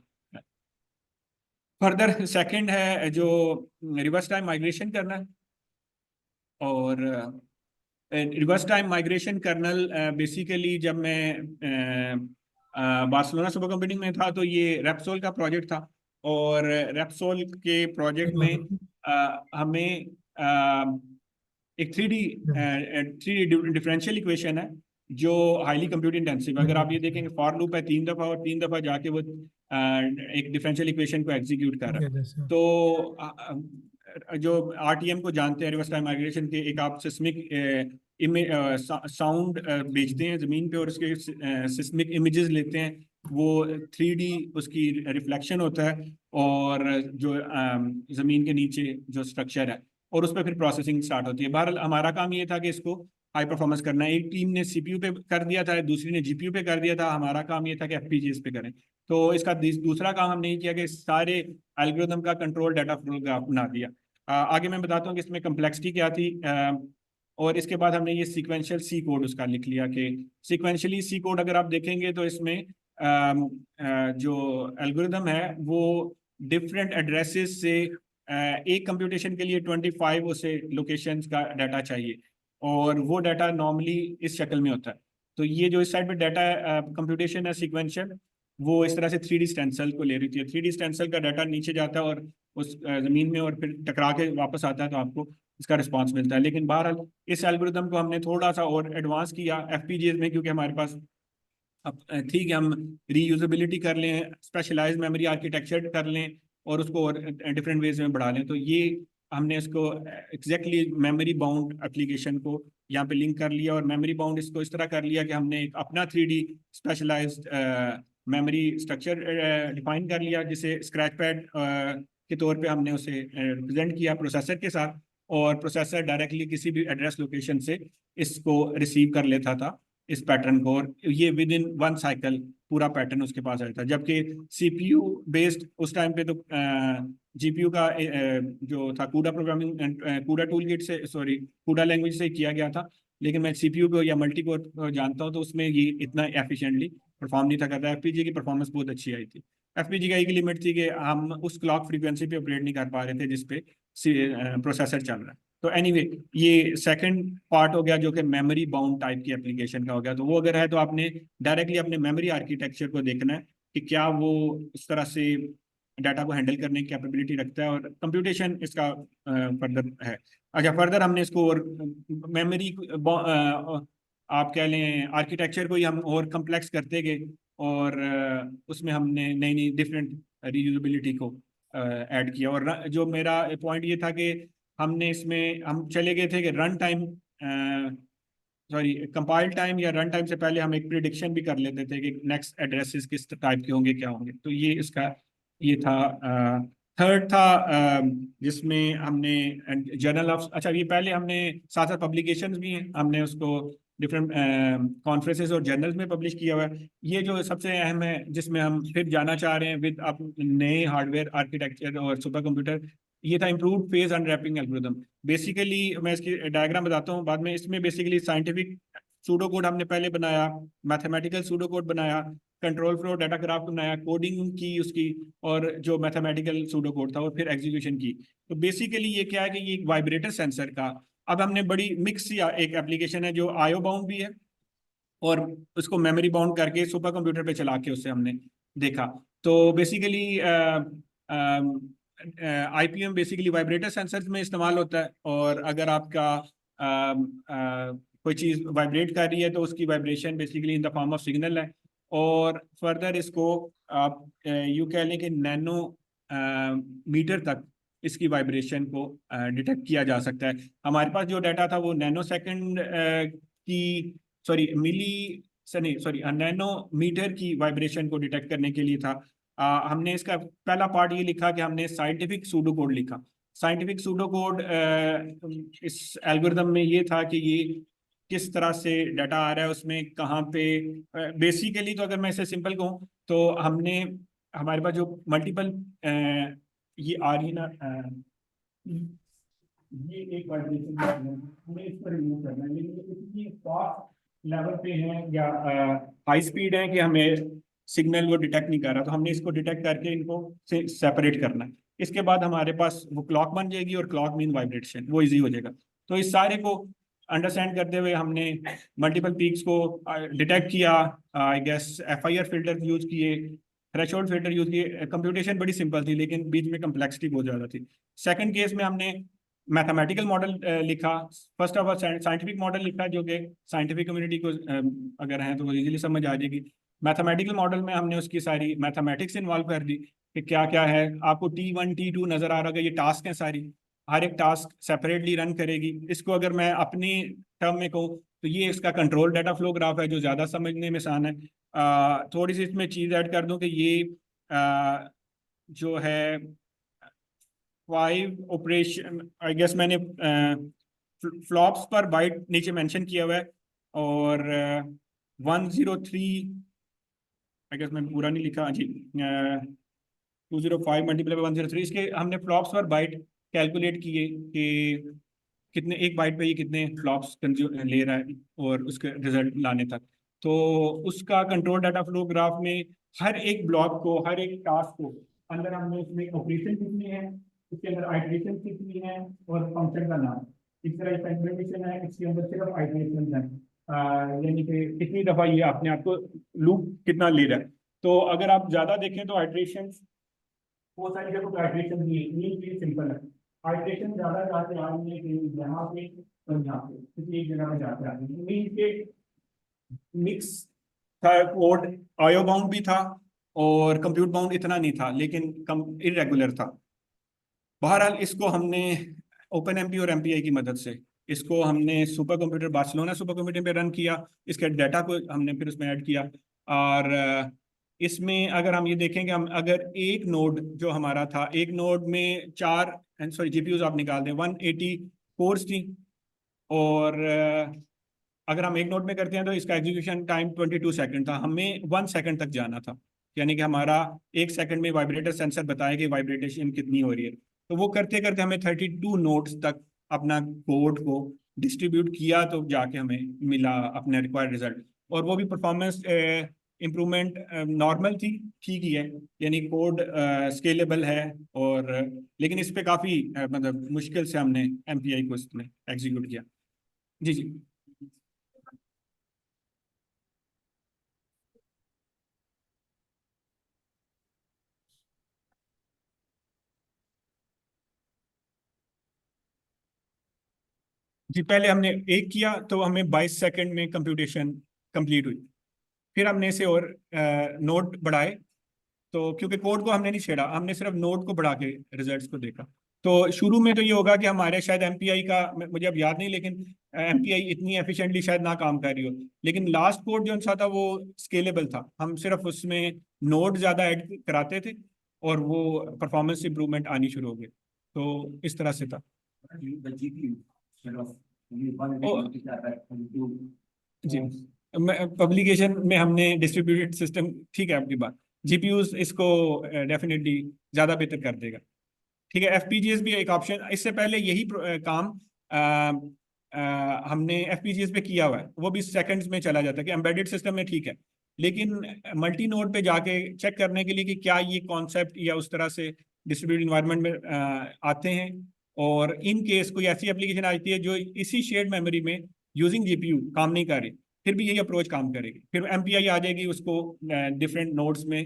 फर्दर सेकंड है जो रिवर्स टाइम माइग्रेशन करना है। और reverse time migration kernel basically जब मैं बार्सिलोना सुपर कंप्यूटिंग में था तो ये रेप्सोल का प्रोजेक्ट था। और रेप्सोल के प्रोजेक्ट में हमें एक थ्री डी डिफरेंशियल इक्वेशन है जो हाईली कंप्यूट इंटेंसिव। अगर आप ये देखेंगे फॉर लूप है 3 दफा और 3 दफा जाके वो एक डिफरेंशियल इक्वेशन को एग्जीक्यूट कर रहा है। तो जो आरटीएम को जानते हैं रिवर्स टाइम माइग्रेशन के, एक आप सिस्मिक साउंड भेजते हैं जमीन पे और उसके सिस्मिक इमेजेस लेते हैं, वो 3D उसकी रिफ्लेक्शन होता है और जो जमीन के नीचे जो स्ट्रक्चर है और उस पर फिर प्रोसेसिंग स्टार्ट होती है। बहरहाल हमारा काम ये था कि इसको हाई परफॉर्मेंस करना है। एक टीम ने सीपीयू पे कर दिया था, दूसरी ने जीपीयू पे कर दिया था, हमारा काम ये था कि एफपीजीएस पे करें। तो इसका दूसरा काम हमने ये किया कि सारे एल्गोरिथम का कंट्रोल डाटा फ्लो का बना दिया। आगे मैं बताता हूँ कि इसमें कम्प्लेक्सिटी क्या थी। और इसके बाद हमने ये सीक्वेंशियल सी कोड उसका लिख लिया कि सीक्वेंशियली सी कोड अगर आप देखेंगे तो इसमें जो एल्गोरिथम है वो डिफरेंट एड्रेसेस से एक कंप्यूटेशन के लिए 25 उसे लोकेशंस का डाटा चाहिए और वो डाटा नॉर्मली इस शक्ल में होता है। तो ये जो इस साइड पे डाटा कंप्यूटेशन है सीक्वेंशियल, वो इस तरह से 3D स्टेंसिल को ले रही थी। 3D स्टेंसिल का डाटा नीचे जाता है और उस जमीन में और फिर टकरा के वापस आता है तो आपको इसका रिस्पांस मिलता है। लेकिन बहरहाल इस एल्गोरिथम को हमने थोड़ा सा और एडवांस किया एफपीजीएस में, क्योंकि हमारे पास अब ठीक है हम रीयूजेबिलिटी कर लें, स्पेशलाइज मेमोरी आर्किटेक्चर कर लें और उसको और डिफरेंट वेज में बढ़ा लें। तो ये हमने इसको एग्जैक्टली मेमोरी बाउंड एप्लीकेशन को यहाँ पे लिंक कर लिया और मेमोरी बाउंड इसको इस तरह कर लिया कि हमने एक अपना 3D specialised memory structure define कर लिया, जिसे स्क्रैच पैड के तौर पे हमने उसे रिप्रेजेंट किया प्रोसेसर के साथ। और प्रोसेसर डायरेक्टली किसी भी एड्रेस लोकेशन से इसको रिसीव कर लेता था इस पैटर्न को, और ये विद इन 1 साइकिल पूरा पैटर्न उसके पास आता था। जबकि सीपीयू बेस्ड उस टाइम पे तो जीपीयू का जो था कूडा प्रोग्रामिंग कूडा टूल किट से, सॉरी कूडा लैंग्वेज से किया गया था। लेकिन मैं सीपीयू को या मल्टी कोर को जानता हूँ तो उसमें ये इतना एफिशिएंटली परफॉर्म नहीं था करता। एफपीजी की परफॉर्मेंस बहुत अच्छी आई थी। एफपीजी का एक लिमिट थी कि हम उस क्लॉक फ्रीक्वेंसी पे ऑपरेट नहीं कर पा रहे थे जिसपे प्रोसेसर चल रहा है। तो एनीवे ये सेकंड पार्ट हो गया जो कि मेमोरी बाउंड टाइप की एप्लीकेशन का हो गया। तो वो अगर है तो आपने डायरेक्टली अपने मेमोरी आर्किटेक्चर को देखना है कि क्या वो उस तरह से डाटा को हैंडल करने की कैपेबिलिटी रखता है, और कंप्यूटेशन इसका फर्दर है। अच्छा, फर्दर हमने इसको और मेमोरी आप कह लें आर्किटेक्चर को ही हम और कम्प्लेक्स करते गए और उसमें हमने नई नई डिफरेंट रीयूजेबिलिटी को ऐड किया। और जो मेरा पॉइंट ये था कि हमने इसमें हम चले गए थे कि run time sorry compile time या रन टाइम से पहले हम एक प्रिडिक्शन भी कर लेते थे कि नेक्स्ट एड्रेसेस किस टाइप के होंगे, क्या होंगे। तो ये इसका ये था। थर्ड था जिसमें हमने जर्नल ऑफ, अच्छा ये पहले हमने साथ साथ पब्लिकेशंस भी हैं, हमने उसको डिफरेंट कॉन्फ्रेंसेस और जर्नल्स में पब्लिश किया हुआ है। ये जो सबसे अहम है जिसमें हम फिर जाना चाह रहे हैं विद अब नए हार्डवेयर आर्किटेक्चर और सुपर कंप्यूटर, ये था improved phase unwrapping algorithm. Basically मैं इसकी डायग्राम बताता हूँ बाद में। इसमें बेसिकली साइंटिफिक सूडो कोड हमने पहले बनाया, मैथमेटिकल सूडो कोड बनाया, कंट्रोल फ्लो डाटा ग्राफ बनाया, कोडिंग की उसकी, और जो मैथमेटिकल सूडो कोड था और फिर एग्जीक्यूशन की। तो बेसिकली ये क्या है कि ये एक वाइब्रेटर सेंसर का अब हमने बड़ी मिक्स या एक एप्लीकेशन है जो आईओ बाउंड भी है और उसको मेमोरी बाउंड करके सुपर कंप्यूटर पे चला के उससे हमने देखा। तो basically IPM basically vibrator sensors में इस्तेमाल होता है, और अगर आपका कोई चीज़ वाइब्रेट कर रही है तो उसकी vibration basically in the form of signal है। और फर्दर इसको आप यूँ कह लें कि नैनो मीटर तक इसकी वाइब्रेशन को डिटेक्ट किया जा सकता है। हमारे पास जो डाटा था वो नैनो सेकंड की सॉरी मिली से नहीं सॉरी नैनो मीटर की वाइब्रेशन को डिटेक्ट करने के लिए था। हमने इसका पहला पार्ट ये लिखा कि हमने साइंटिफिक सूडो कोड लिखा। साइंटिफिक सूडो कोड इस एल्गोरिदम में ये था कि ये किस तरह से डाटा आ रहा है उसमें कहाँ पे। बेसिकली तो अगर मैं इसे सिंपल कहूँ तो हमने हमारे पास जो मल्टीपल ये आ रही ना ये एक वाइब्रेशन हमें इस पर रिमूव करना है, लेकिन ये इतनी फास्ट लेवल पे है या हाई स्पीड है कि हमें सिग्नल वो डिटेक्ट नहीं कर रहा, तो हमने इसको डिटेक्ट करके इनको से सेपरेट करना है। इसके बाद हमारे पास वो क्लॉक बन जाएगी और क्लॉक मीन वाइब्रेशन वो इजी हो जाएगा। तो इस सारे को अंडरस्टैंड करते हुए हमने मल्टीपल पीक्स को डिटेक्ट किया। I guess FIR filter use किए, थ्रेशोल्ड फिल्टर यूज किए। कंप्यूटेशन बड़ी सिंपल थी लेकिन बीच में कम्प्लेक्सिटी बहुत ज़्यादा थी। सेकंड केस में हमने मैथमेटिकल मॉडल लिखा। First of all scientific model लिखा जो कि साइंटिफिक कम्युनिटी को अगर है तो वो इजीली समझ आ जाएगी। मैथमेटिकल मॉडल में हमने उसकी सारी मैथमेटिक्स इन्वॉल्व कर दी कि क्या क्या है। आपको T1 T2 नजर आ रहा होगा, ये टास्क हैं सारी, हर एक टास्क सेपरेटली रन करेगी। इसको अगर मैं अपनी टर्म में कहूँ तो ये इसका कंट्रोल डाटा फ्लो ग्राफ है जो ज़्यादा समझने में आसान है। थोड़ी सी इसमें चीज़ ऐड कर दूं कि ये जो है 5 ऑपरेशन आई गेस मैंने फ्लॉप्स पर बाइट नीचे मेंशन किया हुआ है और 103 आई गेस मैंने पूरा नहीं लिखा जी 205 मल्टीप्लाई बाय 103 इसके हमने फ्लॉप्स पर बाइट कैलकुलेट किए कि कितने एक बाइट पे ये कितने फ्लॉप्स ले रहा है और उसके रिजल्ट लाने तक। तो उसका कंट्रोल डाटा फ्लो ग्राफ में हर एक ब्लॉक को हर एक टास्क को अंदर हमने उसमें ऑपरेशन कितनी है, इसके अंदर आइटरेशन कितनी है और फंक्शन का नाम। इस तरह सेगमेंटेशन है, इसके अंदर सिर्फ आइटरेशन है, यानी कि कितनी दफा ये अपने आप को लूप कितना ले रहा है। तो अगर आप ज्यादा देखें तो आइटरेशन वो सारी जगह पे आइटरेशन दी है, ये चीज सिंपल है। आइटरेशन ज्यादा जाते आ रही है कि यहाँ पे और यहाँ पे किसी एक जगह में जाते आ रही है। मीन के मिक्स था, कोड आयो बाउंड भी था और कंप्यूट बाउंड इतना नहीं था लेकिन कम इरेगुलर था। बहरहाल इसको हमने ओपन एमपी और एमपीआई की मदद से इसको हमने super computer Barcelona super computer पे रन किया। इसके डाटा को हमने फिर उसमें ऐड किया और इसमें अगर हम ये देखें कि हम अगर एक नोड जो हमारा था, एक नोड में 4 जीपीयूज आप निकाल दें 180 कोर्स थी और अगर हम एक नोड में करते हैं तो इसका एग्जीक्यूशन टाइम 22 सेकंड था, हमें 1 सेकंड तक जाना था। यानी कि हमारा 1 सेकंड में वाइब्रेटर सेंसर बताया कि वाइब्रेशन कितनी हो रही है। तो वो करते करते हमें 32 नोड्स तक अपना कोड को डिस्ट्रीब्यूट किया तो जाके हमें मिला अपने रिक्वायर्ड रिजल्ट। और वो भी परफॉर्मेंस इम्प्रूवमेंट नॉर्मल थी, ठीक ही है, यानी कोड स्केलेबल है। और लेकिन इस पे काफ़ी मतलब मुश्किल से हमने एमपीआई को इसमें एग्जीक्यूट किया। जी जी जी, पहले हमने एक किया तो हमें 22 सेकंड में कंप्यूटेशन कंप्लीट हुई। फिर हमने इसे और नोड बढ़ाए, तो क्योंकि कोड को हमने नहीं छेड़ा, हमने सिर्फ नोड को बढ़ा के रिजल्ट्स को देखा। तो शुरू में तो ये होगा कि हमारे शायद एमपीआई का मुझे अब याद नहीं, लेकिन एमपीआई इतनी एफिशिएंटली शायद ना काम कर रही हो, लेकिन लास्ट कोड जो सा था वो स्केलेबल था। हम सिर्फ उसमें नोड ज़्यादा ऐड कराते थे और वो परफॉर्मेंस इंप्रूवमेंट आनी शुरू हो गई। तो इस तरह से था। जी, पब्लिकेशन में हमने डिस्ट्रीब्यूटेड सिस्टम, ठीक है आपकी बात, जीपीयूज इसको डेफिनेटली ज़्यादा बेहतर कर देगा। ठीक है, एफपीजीएस भी एक ऑप्शन, इससे पहले यही काम हमने एफपीजीएस पे किया हुआ है, वो भी सेकंड्स में चला जाता है कि एम्बेडेड सिस्टम में ठीक है, लेकिन मल्टी नोड पे जाके चेक करने के लिए कि क्या ये कॉन्सेप्ट या उस तरह से डिस्ट्रीब्यूटेड इन्वायरमेंट में आते हैं। और इन केस कोई ऐसी एप्लीकेशन आती है जो इसी शेयर्ड मेमोरी में यूजिंग जीपीयू काम नहीं कर रही, फिर भी यही अप्रोच काम करेगी। फिर एमपीआई आ जाएगी उसको डिफरेंट नोड्स में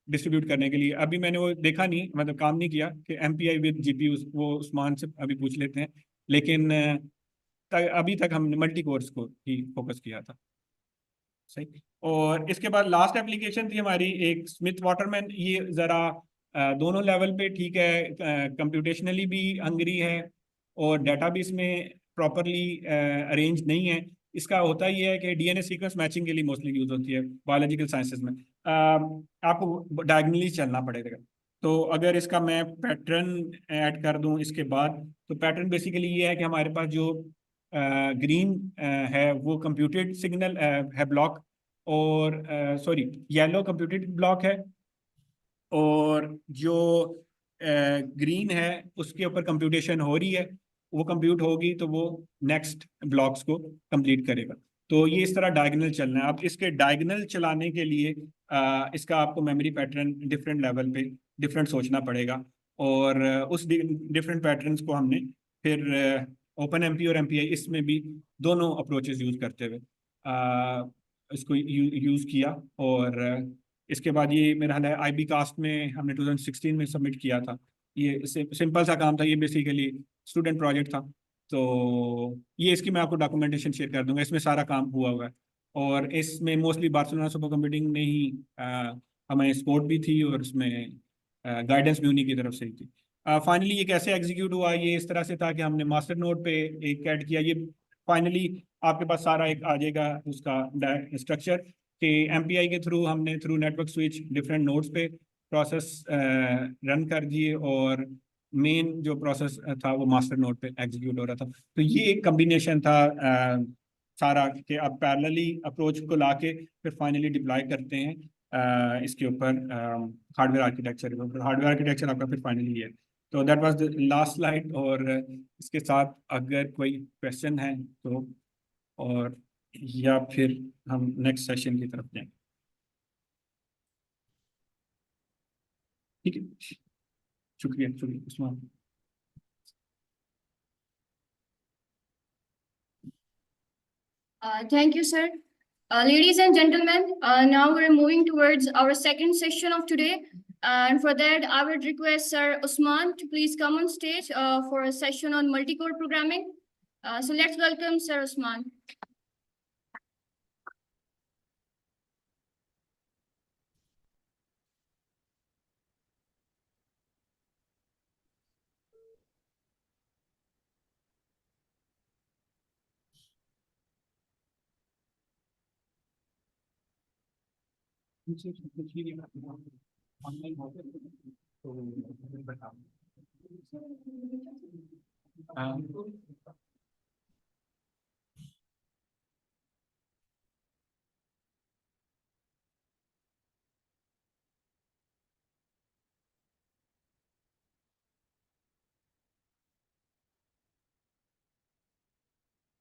डिस्ट्रीब्यूट करने के लिए। अभी मैंने वो देखा नहीं, मतलब काम नहीं किया कि एमपीआई विद जीपीयू, वो उस्मान से अभी पूछ लेते हैं, लेकिन अभी तक हमने मल्टी कोर्स को ही फोकस किया था। सही। और इसके बाद लास्ट एप्लीकेशन थी हमारी एक स्मिथ वाटरमैन। ये जरा दोनों लेवल पे ठीक है, कंप्यूटेशनली भी हंगरी है और डाटा भी इसमें प्रॉपरली अरेंज नहीं है। इसका होता ये है कि डीएनए सीक्वेंस मैचिंग के लिए मोस्टली यूज होती है बायोलॉजिकल साइंसेज में। आपको डायगनली चलना पड़ेगा। तो अगर इसका मैं पैटर्न ऐड कर दूं इसके बाद, तो पैटर्न बेसिकली ये है कि हमारे पास जो ग्रीन है वो कंप्यूटेड सिग्नल है ब्लॉक, और सॉरी येलो कंप्यूटेड ब्लॉक है, और जो ग्रीन है उसके ऊपर कंप्यूटेशन हो रही है। वो कंप्यूट होगी तो वो नेक्स्ट ब्लॉक्स को कंप्लीट करेगा। तो ये इस तरह डायगोनल चलना है। अब इसके डायगोनल चलाने के लिए इसका आपको मेमोरी पैटर्न डिफरेंट लेवल पे डिफरेंट सोचना पड़ेगा, और उस डिफरेंट पैटर्न्स को हमने फिर ओपन एमपी और एमपीआई इसमें भी दोनों अप्रोचेस यूज करते हुए इसको यूज किया। और इसके बाद ये मेरा हाल है आईबी कास्ट में हमने 2016 में सबमिट किया था। ये सिंपल सा काम था, ये बेसिकली स्टूडेंट प्रोजेक्ट था। तो ये इसकी मैं आपको डॉक्यूमेंटेशन शेयर कर दूंगा, इसमें सारा काम हुआ हुआ है। और इसमें मोस्टली बार्सिलोना सुपर कंप्यूटिंग ने ही हमें सपोर्ट भी थी, और उसमें गाइडेंस भी उन्हीं की तरफ से ही थी। फाइनली ये कैसे एग्जीक्यूट हुआ, ये इस तरह से था कि हमने मास्टर नोड पे एक ऐड किया। ये फाइनली आपके पास सारा एक आ जाएगा उसका स्ट्रक्चर कि एमपीआई के थ्रू हमने through network switch different nodes पे प्रोसेस रन कर दिए, और मेन जो प्रोसेस था वो मास्टर नोड पे एग्जीक्यूट हो रहा था। तो ये एक कम्बिनेशन था सारा कि आप पैरेलली अप्रोच को लाके फिर फाइनली डिप्लॉय करते हैं इसके ऊपर हार्डवेयर आर्किटेक्चर के ऊपर। हार्डवेयर आर्किटेक्चर आपका फिर फाइनली है। तो that was the last slide. और इसके साथ अगर कोई क्वेश्चन है तो, और या फिर हम नेक्स्ट सेशन की तरफ जाएं। ठीक है, शुक्रिया शुक्रिया Usman. Thank you, sir. Ladies and gentlemen, now we're moving towards our second session of today. And for that, I would request Sir Usman to please come on stage for a session on multi-core programming. So let's welcome Sir Usman. Online होते तो बता